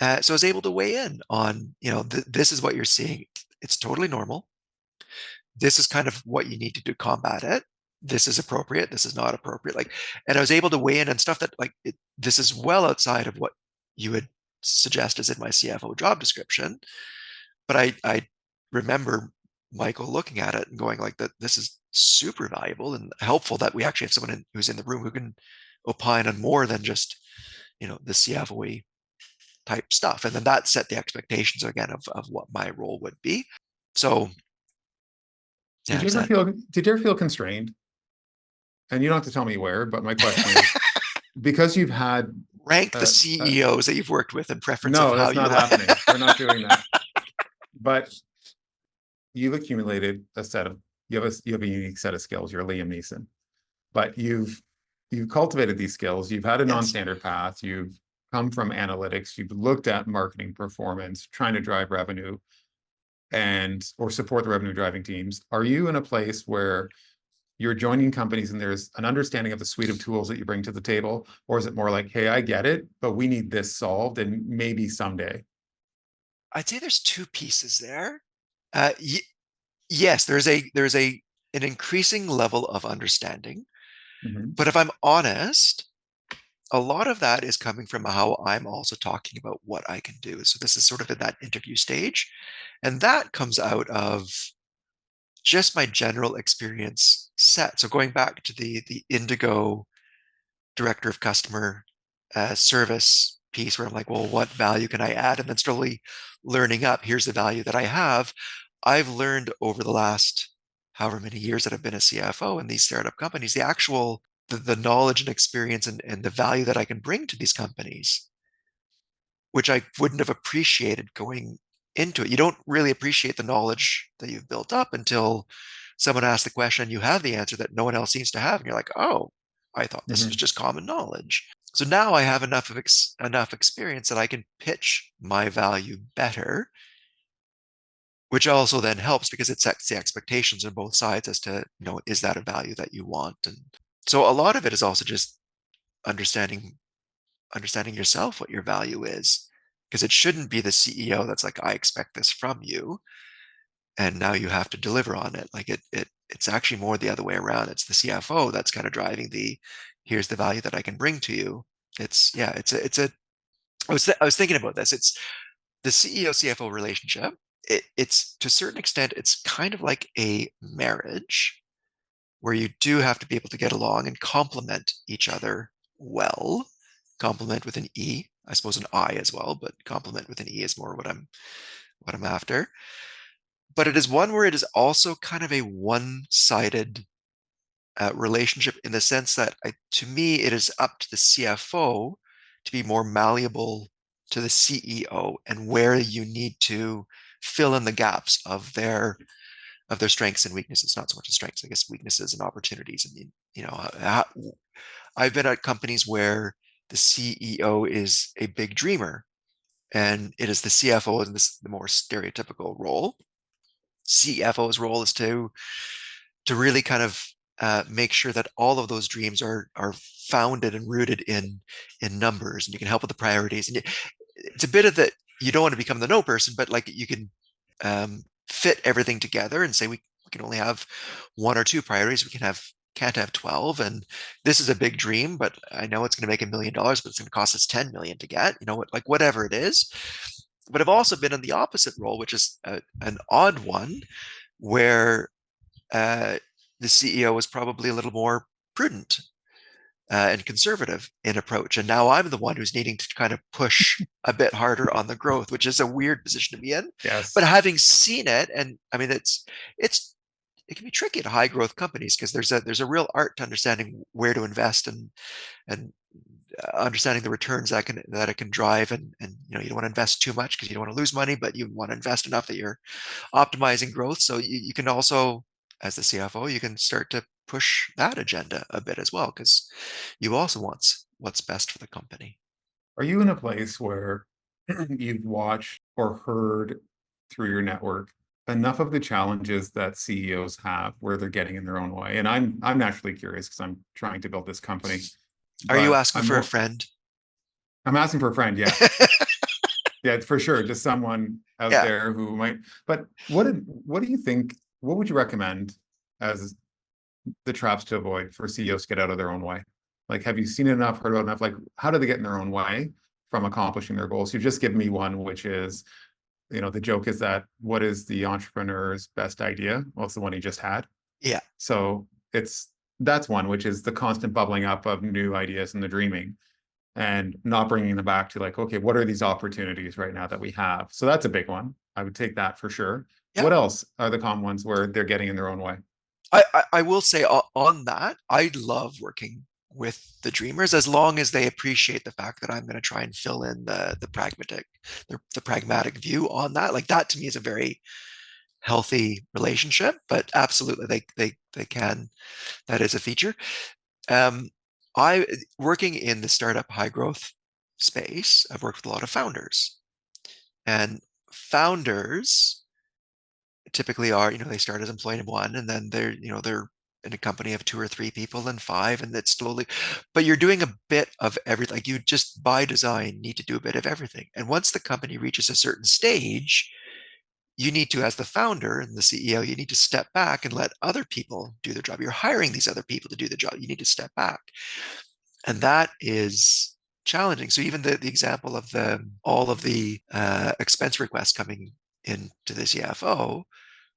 So I was able to weigh in on, this is what you're seeing. It's totally normal. This is kind of what you need to do to combat it. This is appropriate. This is not appropriate. And I was able to weigh in on stuff that this is well outside of what you would suggest is in my CFO job description. But I remember Michael looking at it and going that this is super valuable and helpful that we actually have someone who's in the room who can opine on more than just, the CFO type stuff. And then that set the expectations again of what my role would be. So yeah, Did you ever feel constrained? And you don't have to tell me where, but my question is, because you've had rank the CEOs that you've worked with in preference of no, how that's not happening. We're not doing that. But you've accumulated you have a unique set of skills. You're Liam Neeson, but you've cultivated these skills. You've had a non-standard path. You've come from analytics. You've looked at marketing performance, trying to drive revenue or support the revenue driving teams. Are you in a place where you're joining companies and there's an understanding of the suite of tools that you bring to the table? Or is it more like, hey, I get it, but we need this solved and maybe someday? I'd say there's two pieces there. Yes, there's an increasing level of understanding. Mm-hmm. But if I'm honest, a lot of that is coming from how I'm also talking about what I can do. So this is sort of in that interview stage. And that comes out of just my general experience set. So going back to the Indigo director of customer service piece, where I'm like, well, what value can I add? And then slowly learning up, here's the value that I have. I've learned over the last however many years that I've been a CFO in these startup companies, the knowledge and experience and the value that I can bring to these companies, which I wouldn't have appreciated going into it. You don't really appreciate the knowledge that you've built up until someone asks the question and you have the answer that no one else seems to have. And you're like, oh, I thought this was just common knowledge. So now I have enough experience that I can pitch my value better, which also then helps because it sets the expectations on both sides as to, is that a value that you want? And so a lot of it is also just understanding yourself, what your value is, because it shouldn't be the CEO that's like, I expect this from you, and now you have to deliver on it. It's actually more the other way around. It's the CFO that's kind of driving here's the value that I can bring to you. I was thinking about this. It's the CEO CFO relationship it's to a certain extent, it's kind of like a marriage where you do have to be able to get along and complement each other well. Complement with an E, I suppose an I as well, but complement with an E is more what I'm after. But it is one where it is also kind of a one-sided relationship in the sense that to me, it is up to the CFO to be more malleable to the CEO and where you need to fill in the gaps of their strengths and weaknesses, not so much as strengths, I guess weaknesses and opportunities. I mean, I've been at companies where the CEO is a big dreamer and it is the CFO in the more stereotypical role. CFO's role is to really kind of make sure that all of those dreams are founded and rooted in numbers, and you can help with the priorities. And it's a bit of that. You don't want to become the no person, but like you can fit everything together and say we can only have one or two priorities. We can't have 12. And this is a big dream, but I know it's going to make $1 million, but it's going to cost us 10 million to get, like whatever it is. But I've also been in the opposite role, which is an odd one where the CEO is probably a little more prudent and conservative in approach. And now I'm the one who's needing to kind of push a bit harder on the growth, which is a weird position to be in. But Yes. having seen it, and I mean, it can be tricky at high growth companies because there's a real art to understanding where to invest and understanding the returns that it can drive. And you don't want to invest too much because you don't want to lose money, but you want to invest enough that you're optimizing growth. So you can also, as the CFO, you can start to push that agenda a bit as well because you also want what's best for the company. Are you in a place where you've watched or heard through your network enough of the challenges that CEOs have where they're getting in their own way? And I'm naturally curious because I'm trying to build this company, Are you but asking for a friend? I'm asking for a friend. Yeah, yeah, for sure. Just someone out Yeah. there who might. But what do you think? What would you recommend as the traps to avoid for CEOs to get out of their own way? Like, have you seen enough, heard about enough? Like, how do they get in their own way from accomplishing their goals? You've just given me one, which is, the joke is that what is the entrepreneur's best idea? Well, it's the one he just had. Yeah. So that's one, which is the constant bubbling up of new ideas and the dreaming and not bringing them back to like, okay, what are these opportunities right now that we have? So that's a big one. I would take that for sure. Yeah. What else are the common ones where they're getting in their own way? I will say on that, I love working with the dreamers as long as they appreciate the fact that I'm going to try and fill in the pragmatic view on that. Like that to me is a very healthy relationship, but absolutely they can. That is a feature. Um, I working in the startup high growth space, I've worked with a lot of founders, and founders typically are, they start as employee one, and then they're in a company of two or three people and five, and that's slowly, but you're doing a bit of everything. Like you just by design need to do a bit of everything. And once the company reaches a certain stage, you need to, as the founder and the CEO, you need to step back and let other people do their job. You're hiring these other people to do the job. You need to step back. And that is challenging. So even the example of all of the expense requests coming into the CFO,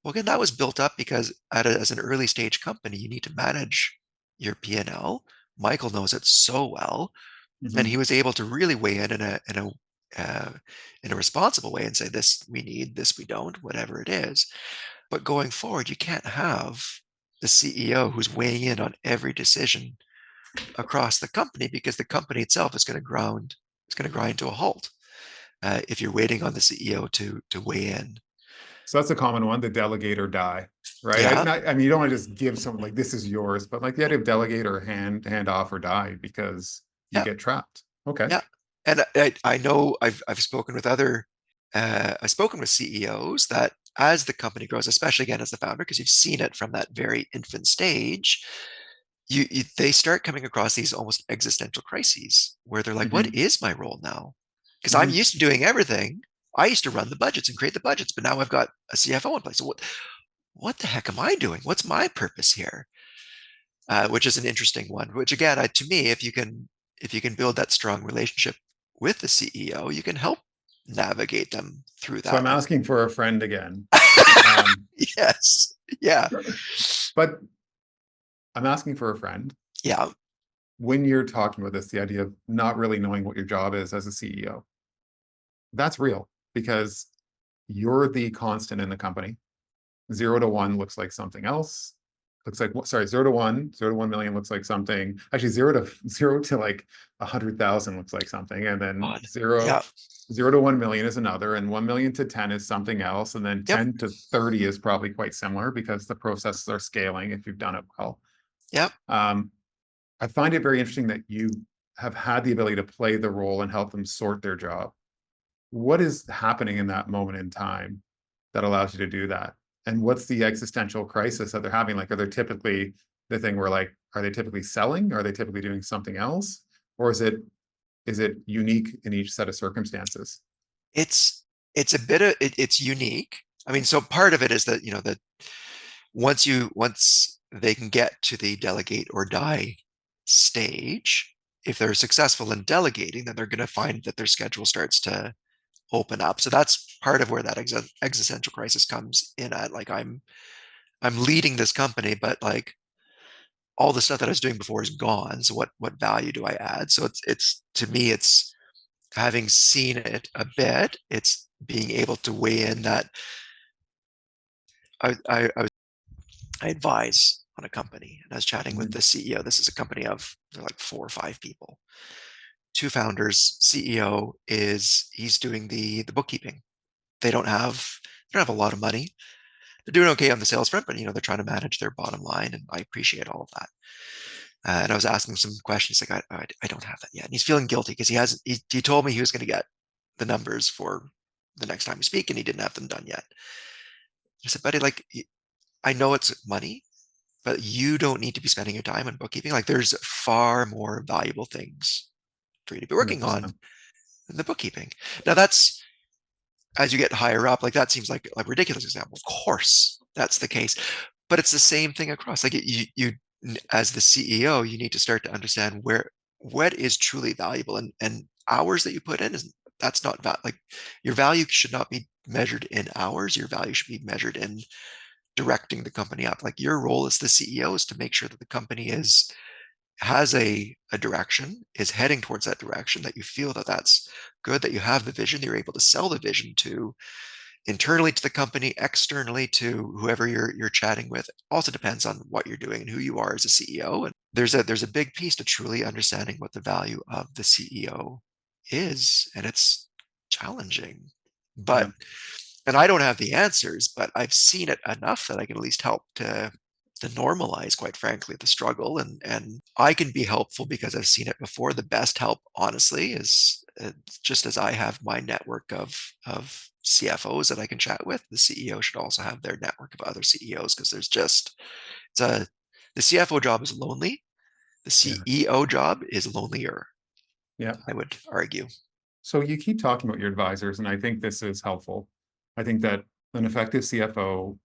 well, again, that was built up because as an early stage company, you need to manage your P&L. Michael knows it so well, and he Mhm. was able to really weigh in a responsible way and say, this we need, this we don't, whatever it is. But going forward, you can't have the CEO who's weighing in on every decision across the company because the company itself is going to grind to a halt if you're waiting on the CEO to weigh in. So that's a common one, the delegate or die, right? Yeah, I mean, you don't want to just give someone like this is yours, but like the idea of delegate or hand off or die because you yeah, get trapped. Okay. yeah. And I know I've spoken with I've spoken with CEOs that as the company grows, especially again as the founder, because you've seen it from that very infant stage, they start coming across these almost existential crises where they're like, what Hmm. is my role now? Because I'm Hmm. used to doing everything. I used to run the budgets and create the budgets, but now I've got a CFO in place. So what the heck am I doing? What's my purpose here? Which is an interesting one. Which again, to me, if you can build that strong relationship with the CEO, you can help navigate them through So that. I'm Like, asking for a friend again. Um, yes. Yeah. but I'm asking for a friend. Yeah. When you're talking about this, the idea of not really knowing what your job is as a CEO, that's real because you're the constant in the company. 0 to 1 looks like something else. Looks like, sorry, 0 to 1, 0 to 1 million looks like something. Actually, zero to like 100,000 looks like something, and then God. zero Yeah. 0 to 1 million is another, and 1 million to 10 is something else, and then Yep. 10 to 30 is probably quite similar because the processes are scaling if you've done it well. Yep. Um, I find it very interesting that you have had the ability to play the role and help them sort their job. What is happening in that moment in time that allows you to do that? And what's the existential crisis that they're having? Like, are they typically the thing where like, are they typically selling? Are they typically doing something else? Or is it unique in each set of circumstances? It's it's a bit of it's unique. I mean, so part of it is that, that once they can get to the delegate or die stage, if they're successful in delegating, then they're going to find that their schedule starts to open up. So that's part of where that existential crisis comes in at. Like, I'm leading this company, but like all the stuff that I was doing before is gone. So what value do I add? So it's to me, it's having seen it a bit, it's being able to weigh in that I advise on a company, and I was chatting with Mhm. the CEO. This is a company of, they're like 4 or 5 people, 2 founders. CEO is, he's doing the bookkeeping. They don't have a lot of money. They're doing okay on the sales front, but they're trying to manage their bottom line, and I appreciate all of that. And I was asking some questions like, I don't have that yet, and he's feeling guilty because he hasn't. He told me he was going to get the numbers for the next time we speak, and he didn't have them done yet. I said, buddy, like, I know it's money, but you don't need to be spending your time on bookkeeping. Like, there's far more valuable things for you to be working on 100%. than the bookkeeping. Now, that's, as you get higher up, like, that seems like a ridiculous example. Of course, that's the case, but it's the same thing across. Like, you as the CEO, you need to start to understand what is truly valuable, and hours that you put in is, that's not like, your value should not be measured in hours. Your value should be measured in directing the company up. Like, your role as the CEO is to make sure that the company has a direction, is heading towards that direction, that you feel that that's good, that you have the vision, that you're able to sell the vision to internally to the company, externally to whoever you're chatting with. Also depends on what you're doing and who you are as a CEO. And there's a big piece to truly understanding what the value of the CEO is, and it's challenging. But, Yeah. and I don't have the answers, but I've seen it enough that I can at least help to normalize, quite frankly, the struggle. And I can be helpful because I've seen it before. The best help, honestly, is just as I have my network of CFOs that I can chat with, the CEO should also have their network of other CEOs, because it's a the CFO job is lonely. The Yeah. CEO job is lonelier, Yeah. I would argue. So you keep talking about your advisors, and I think this is helpful. I think that an effective CFO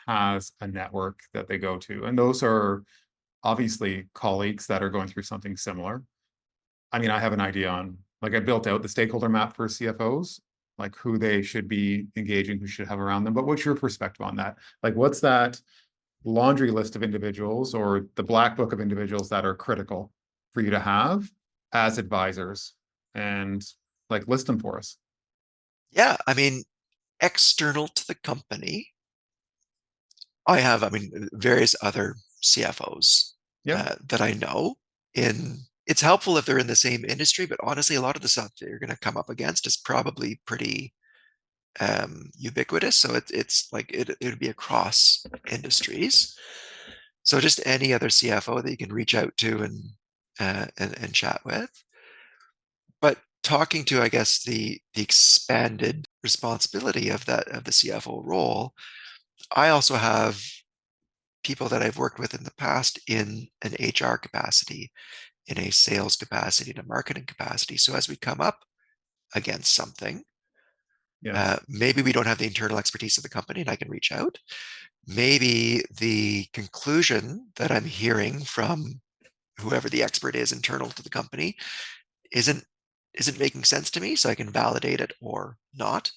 has a network that they go to, and those are obviously colleagues that are going through something similar. I mean, I have an idea on, like, I built out the stakeholder map for CFOs, like who they should be engaging, who should have around them. But what's your perspective on that? Like, what's that laundry list of individuals or the black book of individuals that are critical for you to have as advisors? And like, list them for us. Yeah, I mean, external to the company, I mean, various other CFOs Yep. that I know. It's helpful if they're in the same industry, but honestly, a lot of the stuff that you're going to come up against is probably pretty ubiquitous. So it's like it would be across industries. So just any other CFO that you can reach out to and chat with. But talking to, I guess, the expanded responsibility of the CFO role, I also have people that I've worked with in the past in an HR capacity, in a sales capacity, in a marketing capacity. So as we come up against something, Yes. maybe we don't have the internal expertise of the company and I can reach out. Maybe the conclusion that I'm hearing from whoever the expert is internal to the company isn't isn't making sense to me, so I can validate it or not.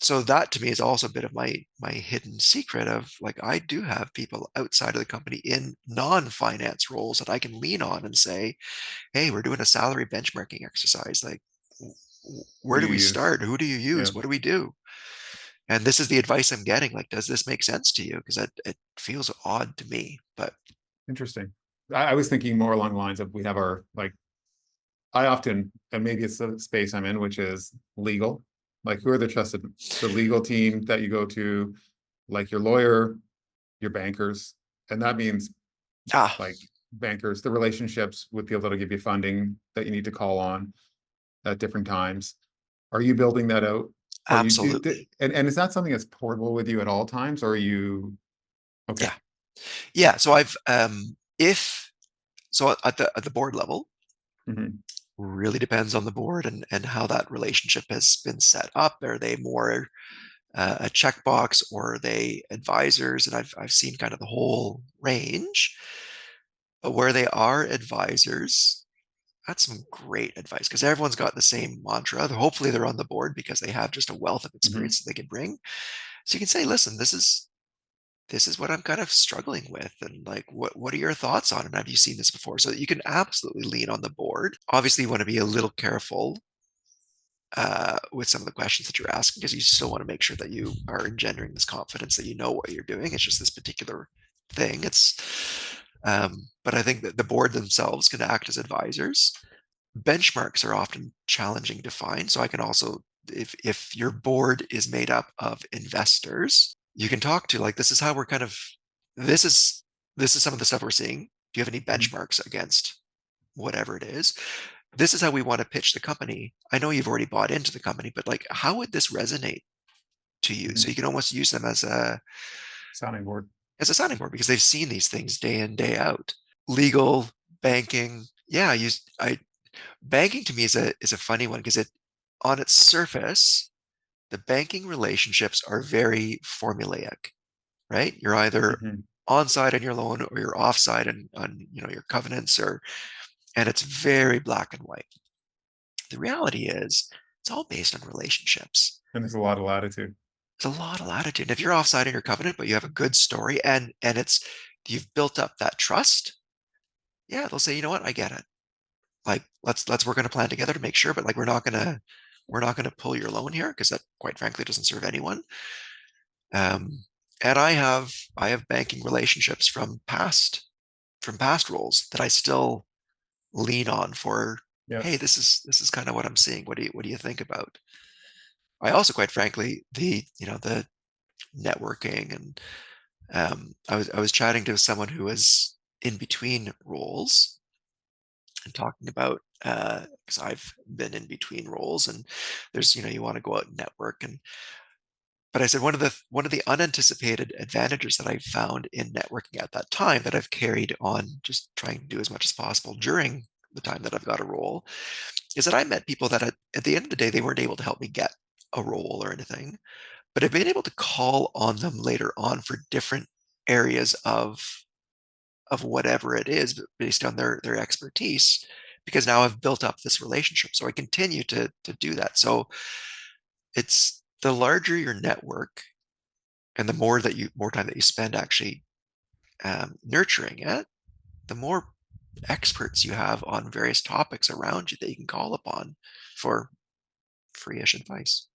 So that to me is also a bit of my hidden secret of like, I do have people outside of the company in non-finance roles that I can lean on and say, hey, we're doing a salary benchmarking exercise. Like, Who where do do you we use? start? Who do you Yeah, use? What do we do? And this is the advice I'm getting. Like, does this make sense to you? Because it feels odd to me. But interesting. I was thinking more along the lines of we have our like I often, and maybe it's the space I'm in, which is legal. Like, who are the legal team that you go to, like your lawyer, your bankers. And that means ah, like bankers, the relationships with people that'll give you funding that you need to call on at different times. Are you building that out? Or you absolutely. and is that something that's portable with you at all times? Or are you, okay. Yeah. Yeah. So I've if so at the board level, Mhm. really depends on the board and how that relationship has been set up. Are they more a checkbox or are they advisors? And I've seen kind of the whole range. But where they are advisors, that's some great advice because everyone's got the same mantra. Hopefully they're on the board because they have just a wealth of Mhm. experience that they can bring. So you can say, listen, this is what I'm kind of struggling with. And like, what are your thoughts on it? Have you seen this before? So you can absolutely lean on the board. Obviously, you want to be a little careful with some of the questions that you're asking because you still want to make sure that you are engendering this confidence that you know what you're doing. It's just this particular thing. But I think that the board themselves can act as advisors. Benchmarks are often challenging to find. So I can also, if your board is made up of investors, you can talk to like, this is how we're kind of, this is this is some of the stuff we're seeing. Do you have any Mhm. benchmarks against whatever it is? This is how we want to pitch the company. I know you've already bought into the company, but like, how would this resonate to you? So Mhm. you can almost use them Sounding board. as a sounding board because they've seen these things day in, day out. Legal, banking, yeah, I banking to me is a funny one because it on its surface, the banking relationships are very formulaic, right? You're either Mhm. on side on your loan or you're off side on your covenants or and it's very black and white. The reality is it's all based on relationships. And there's a lot of latitude. There's a lot of latitude. And if you're offside in your covenant, but you have a good story and it's you've built up that trust, yeah, they'll say, you know what, I get it. Like let's work on a plan together to make sure, but like we're not gonna pull your loan here because that quite frankly doesn't serve anyone. And I have banking relationships from past roles that I still lean on for, hey, Yes. this is kind of what I'm seeing. What do you think about? I also, quite frankly, the networking and I was chatting to someone who was in between roles and talking about because I've been in between roles and there's you want to go out and network and but I said one of the unanticipated advantages that I found in networking at that time that I've carried on just trying to do as much as possible during the time that I've got a role is that I met people that at the end of the day they weren't able to help me get a role or anything, but I've been able to call on them later on for different areas of whatever it is based on their expertise because now I've built up this relationship. So I continue to do that. So it's the larger your network and the more time that you spend actually nurturing it, the more experts you have on various topics around you that you can call upon for free-ish advice.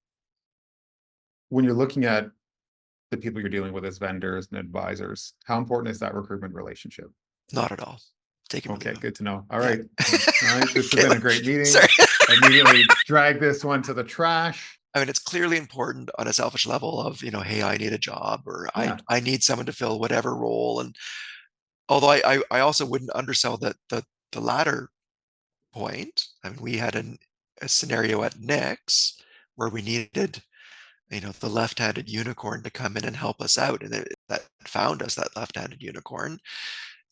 When you're looking at the people you're dealing with as vendors and advisors, how important is that recruitment relationship? Not at all. Take it or leave Okay, it. good to know. All Yeah. right. All right. This has Okay. been a great meeting. Sorry. Immediately drag this one to the trash. I mean, it's clearly important on a selfish level of, hey, I need a job or I, Yeah. I need someone to fill whatever role. And although I also wouldn't undersell the latter point. I mean, we had a scenario at Knix where we needed, the left-handed unicorn to come in and help us out. And that found us that left-handed unicorn.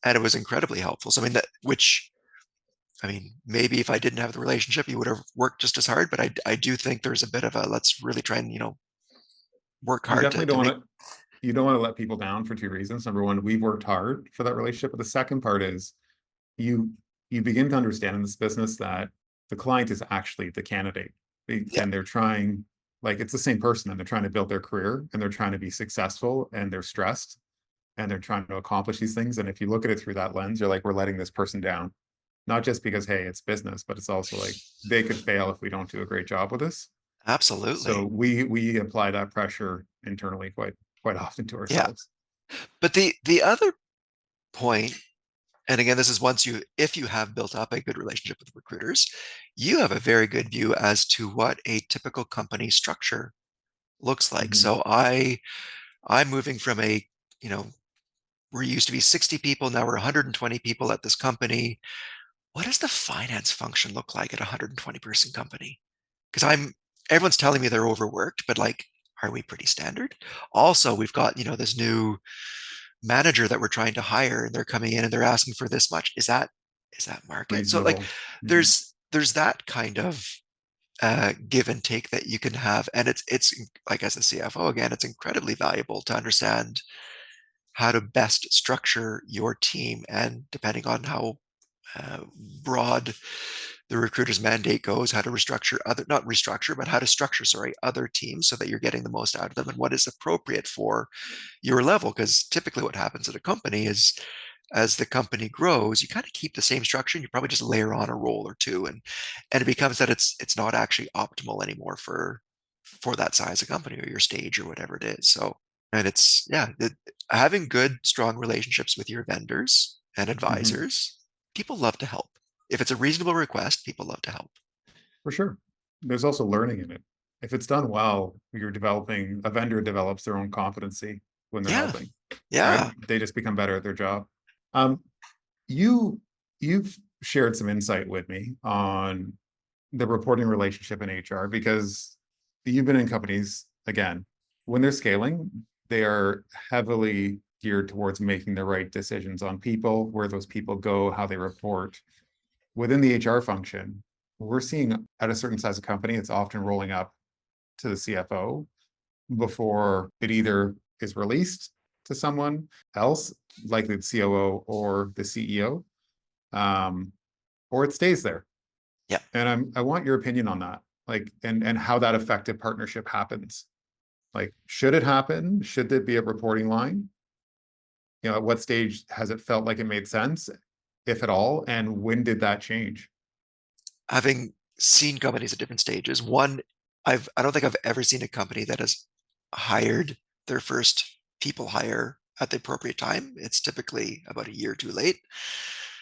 And it was incredibly helpful. So, I mean, maybe if I didn't have the relationship, you would have worked just as hard. But I do think there's a bit of a let's really try and, work You hard definitely to don't make. want to you don't want to let people down for two reasons. Number one, we've worked hard for that relationship. But the second part is you you begin to understand in this business that the client is actually the candidate. Yeah, And they're trying, like, it's the same person, and they're trying to build their career, and they're trying to be successful, and they're stressed, and they're trying to accomplish these things. And if you look at it through that lens, you're like, we're letting this person down. Not just because, hey, it's business, but it's also like they could fail if we don't do a great job with this. So absolutely. we apply that pressure internally quite often to Yeah. ourselves. But the other point, and again, this is once you, if you have built up a good relationship with recruiters, you have a very good view as to what a typical company structure looks like. Mhm. So I'm moving from a, you know, we used to be 60 people, now we're 120 people at this company. What does the finance function look like at a 120 person company? Because everyone's telling me they're overworked, but like, are we pretty standard? Also, we've got, this new manager that we're trying to hire, and they're coming in and they're asking for this much. Is that market? So like, Reasonable. Mhm. there's that kind of give and take that you can have, and it's like, as a CFO, again, it's incredibly valuable to understand how to best structure your team, and depending on how uh, broad the recruiter's mandate goes, how to restructure other, not restructure, but how to structure, sorry, other teams so that you're getting the most out of them and what is appropriate for your level. Because typically what happens at a company is, as the company grows, you kind of keep the same structure and you probably just layer on a role or two, and it becomes that it's not actually optimal anymore for that size of company or your stage or whatever it is. So, and it's, yeah, having good, strong relationships with your vendors and Mhm. advisors, people love to help. If it's a reasonable request, people love to help. For sure. There's also learning in it. If it's done well, a vendor develops their own competency when they're Yeah. helping, right? Yeah. They just become better at their job. Um, you you've shared some insight with me on the reporting relationship in HR, because you've been in companies, again, when they're scaling, they are heavily geared towards making the right decisions on people, where those people go, how they report. Within the HR function, we're seeing at a certain size of company, it's often rolling up to the CFO before it either is released to someone else, like the COO or the CEO, um, or it stays there. Yeah. And I want your opinion on that, like, and how that effective partnership happens. Like, should it happen? Should there be a reporting line? At what stage has it felt like it made sense, if at all? And when did that change? Having seen companies at different stages, one, I don't think I've ever seen a company that has hired their first people hire at the appropriate time. It's typically about a year too late.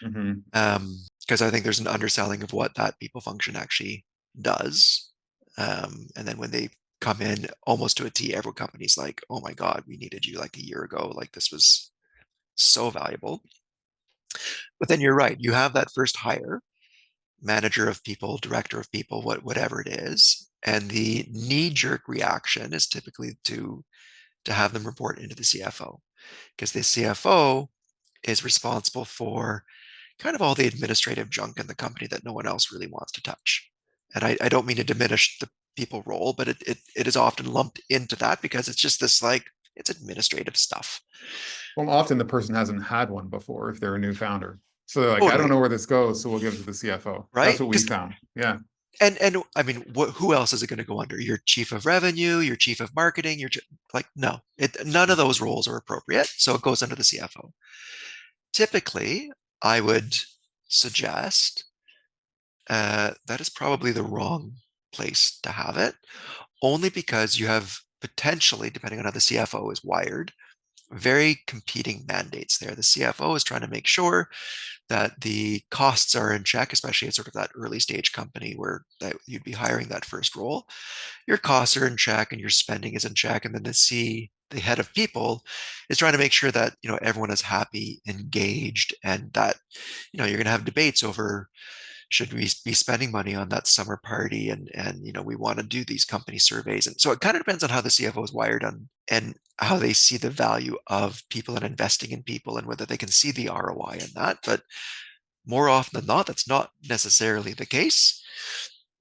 Mhm. Because I think there's an underselling of what that people function actually does. And then when they come in almost to a T, every company's like, oh my God, we needed you like a year ago. Like, this was so valuable. But then you're right. You have that first hire, manager of people, director of people, whatever it is. And the knee-jerk reaction is typically to have them report into the CFO, because the CFO is responsible for kind of all the administrative junk in the company that no one else really wants to touch. And I don't mean to diminish the people role, but it is often lumped into that because it's just this, like, it's administrative stuff. Well, often the person hasn't had one before if they're a new founder. So they're like, I don't Totally. know where this goes, so we'll give it to the CFO. That's Right. what we Because found. Yeah. and I mean, who else is it going to go under? Your chief of revenue, your chief of marketing, like, no, none of those roles are appropriate. So it goes under the CFO. Typically, I would suggest that is probably the wrong place to have it, only because you have potentially, depending on how the CFO is wired, very competing mandates there. The CFO is trying to make sure that the costs are in check, especially at sort of that early stage company where that you'd be hiring that first role. Your costs are in check and your spending is in check. And then the head of people is trying to make sure that everyone is happy, engaged, and that you're going to have debates over, should we be spending money on that summer party, and we want to do these company surveys. And so it kind of depends on how the CFO is wired on, and how they see the value of people and investing in people, and whether they can see the ROI in that. But more often than not, that's not necessarily the case.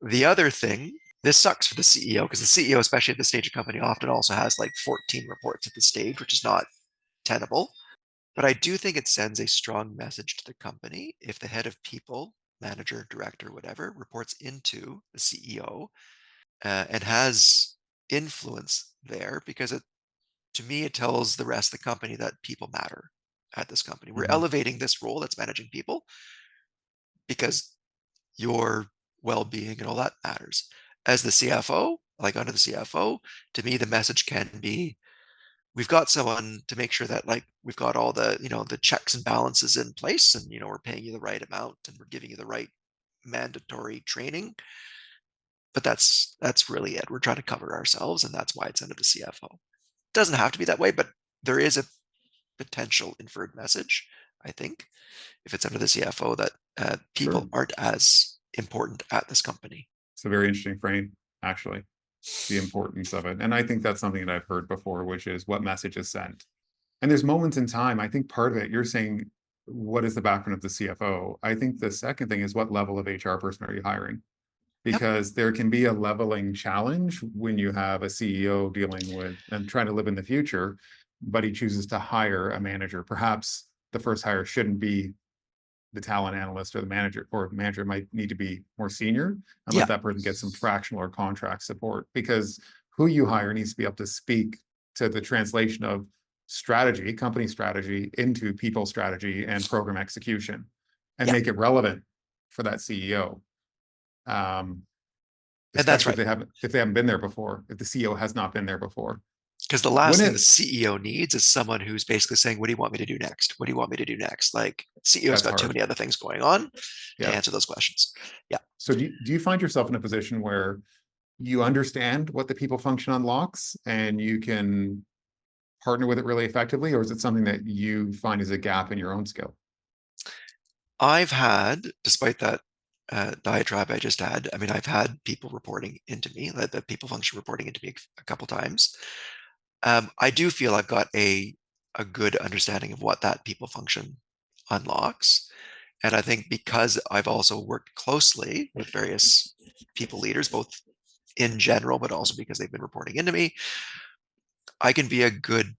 The other thing, this sucks for the CEO, because the CEO, especially at this stage of company, often also has like 14 reports at the stage, which is not tenable. But I do think it sends a strong message to the company if the head of people manager, director, whatever, reports into the CEO and has influence there because to me, it tells the rest of the company that people matter at this company. We're Hmm. elevating this role that's managing people because your well-being and all that matters. As the CFO, like under the CFO, to me, the message can be, we've got someone to make sure that like we've got all the, the checks and balances in place and, we're paying you the right amount and we're giving you the right mandatory training. But that's really it. We're trying to cover ourselves, and that's why it's under the CFO. It doesn't have to be that way, but there is a potential inferred message, I think, if it's under the CFO, that Sure. people aren't as important at this company. It's a very interesting frame, actually, the importance of it. And I think that's something that I've heard before, which is what message is sent. And there's moments in time, I think part of it, you're saying, what is the background of the CFO? I think the second thing is what level of HR person are you hiring? Yep. Because there can be a leveling challenge when you have a CEO dealing with and trying to live in the future, but he chooses to hire a manager. Perhaps the first hire shouldn't be the talent analyst or the manager, or manager might need to be more senior and let Yeah. that person get some fractional or contract support, because who you hire needs to be able to speak to the translation of strategy, company strategy, into people strategy and program execution, and Yeah. make it relevant for that CEO. Um, And that's Especially right. if they haven't been there before, if the CEO has not been there before. Because the When last thing the it CEO needs is someone who's basically saying, what do you want me to do next? What do you want me to do next? Like, CEO's That's got too hard. many other things going on to Yeah. answer those questions. Yeah. So do you find yourself in a position where you understand what the people function unlocks and you can partner with it really effectively, or is it something that you find is a gap in your own skill? I've had, despite that diatribe I just had, I mean, I've had people reporting into me, the people function reporting into me a couple times. I do feel I've got a good understanding of what that people function unlocks. And I think because I've also worked closely with various people leaders, both in general, but also because they've been reporting into me, I can be a good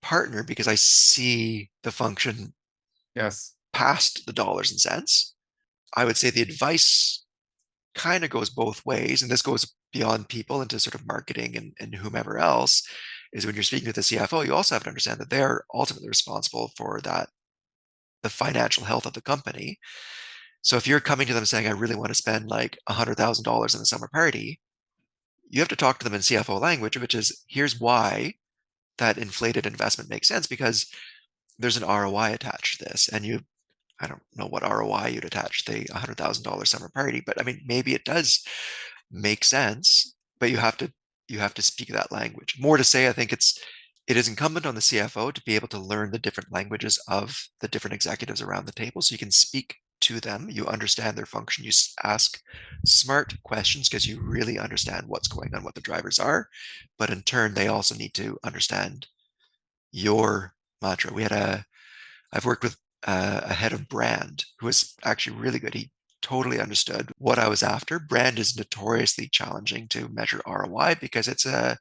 partner because I see the function Yes, past the dollars and cents. I would say the advice kind of goes both ways, and this goes beyond people into sort of marketing and whomever else, is when you're speaking with the CFO, you also have to understand that they're ultimately responsible for the financial health of the company. So if you're coming to them saying, I really want to spend like $100,000 in the summer party, you have to talk to them in CFO language, which is, here's why that inflated investment makes sense, because there's an ROI attached to this. And I don't know what ROI you'd attach to the $100,000 summer party, but I mean, maybe it does make sense, but you have to speak that language. More to say, I think it is incumbent on the CFO to be able to learn the different languages of the different executives around the table, so you can speak to them, you understand their function, you ask smart questions because you really understand what's going on, what the drivers are, but in turn they also need to understand your mantra. I've worked with a head of brand who was actually really good. He totally understood what I was after. Brand is notoriously challenging to measure ROI because it's a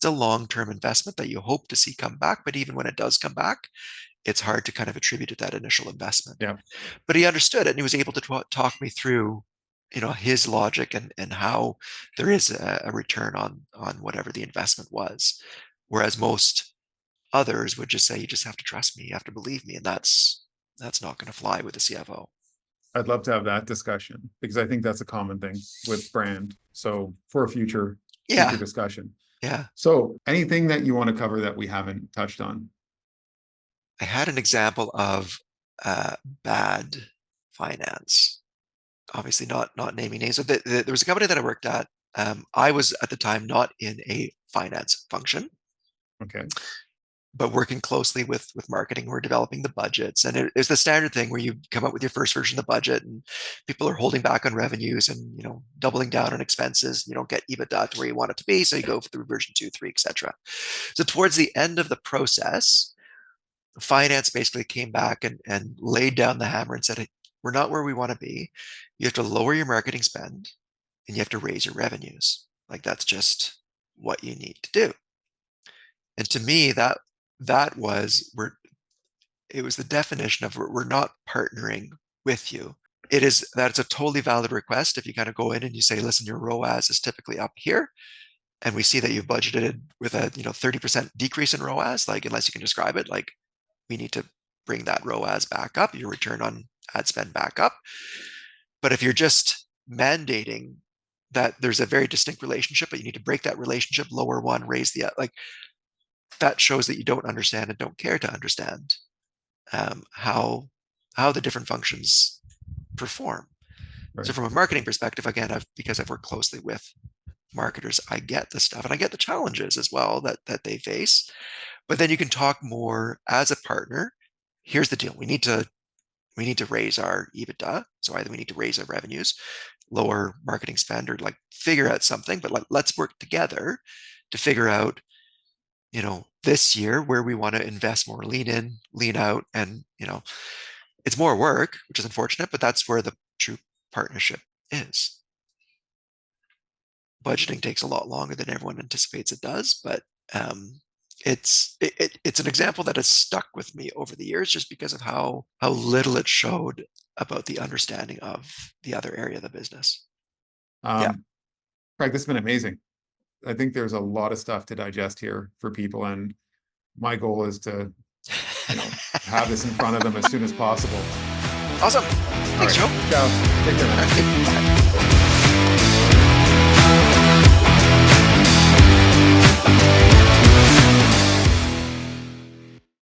long-term investment that you hope to see come back. But even when it does come back, it's hard to kind of attribute to that initial investment. yeah. But he understood it, and he was able to talk me through, his logic and how there is a return on whatever the investment was. Whereas most others would just say, you just have to trust me, you have to believe me, and that's not going to fly with the CFO. I'd love to have that discussion because I think that's a common thing with brand. So for a future Yeah, discussion. yeah. So anything that you want to cover that we haven't touched on? I had an example of bad finance. Obviously, not naming names. So there was a company that I worked at. I was at the time not in a finance function, Okay. but working closely with marketing. We're developing the budgets, and it's the standard thing where you come up with your first version of the budget, and people are holding back on revenues and doubling down on expenses. You don't get EBITDA to where you want it to be, so you go through version 2, 3, etc. So towards the end of the process, finance basically came back and laid down the hammer and said, hey, we're not where we want to be. You have to lower your marketing spend and you have to raise your revenues. Like, that's just what you need to do. And to me, that was where it was the definition of, we're not partnering with you. That's a totally valid request. If you kind of go in and you say, listen, your ROAS is typically up here, and we see that you've budgeted with a 30% decrease in ROAS, like unless you can describe it, like we need to bring that ROAS back up, your return on ad spend back up. But if you're just mandating that there's a very distinct relationship, but you need to break that relationship, lower one, raise the, like, that shows that you don't understand and don't care to understand how the different functions perform. Right. So from a marketing perspective, again, because I've worked closely with marketers, I get the stuff and I get the challenges as well that they face. But then you can talk more as a partner. Here's the deal: we need to raise our EBITDA. So either we need to raise our revenues, lower marketing spend, or like figure out something. But let's work together to figure out, this year where we want to invest more, lean in, lean out, and it's more work, which is unfortunate, but that's where the true partnership is. Budgeting takes a lot longer than everyone anticipates it does, but it's an example that has stuck with me over the years, just because of how little it showed about the understanding of the other area of the business. Yeah. Craig, this has been amazing. I think there's a lot of stuff to digest here for people, and my goal is to have this in front of them as soon as possible. Awesome. Thanks, Joe. Ciao. Take care, man. Bye.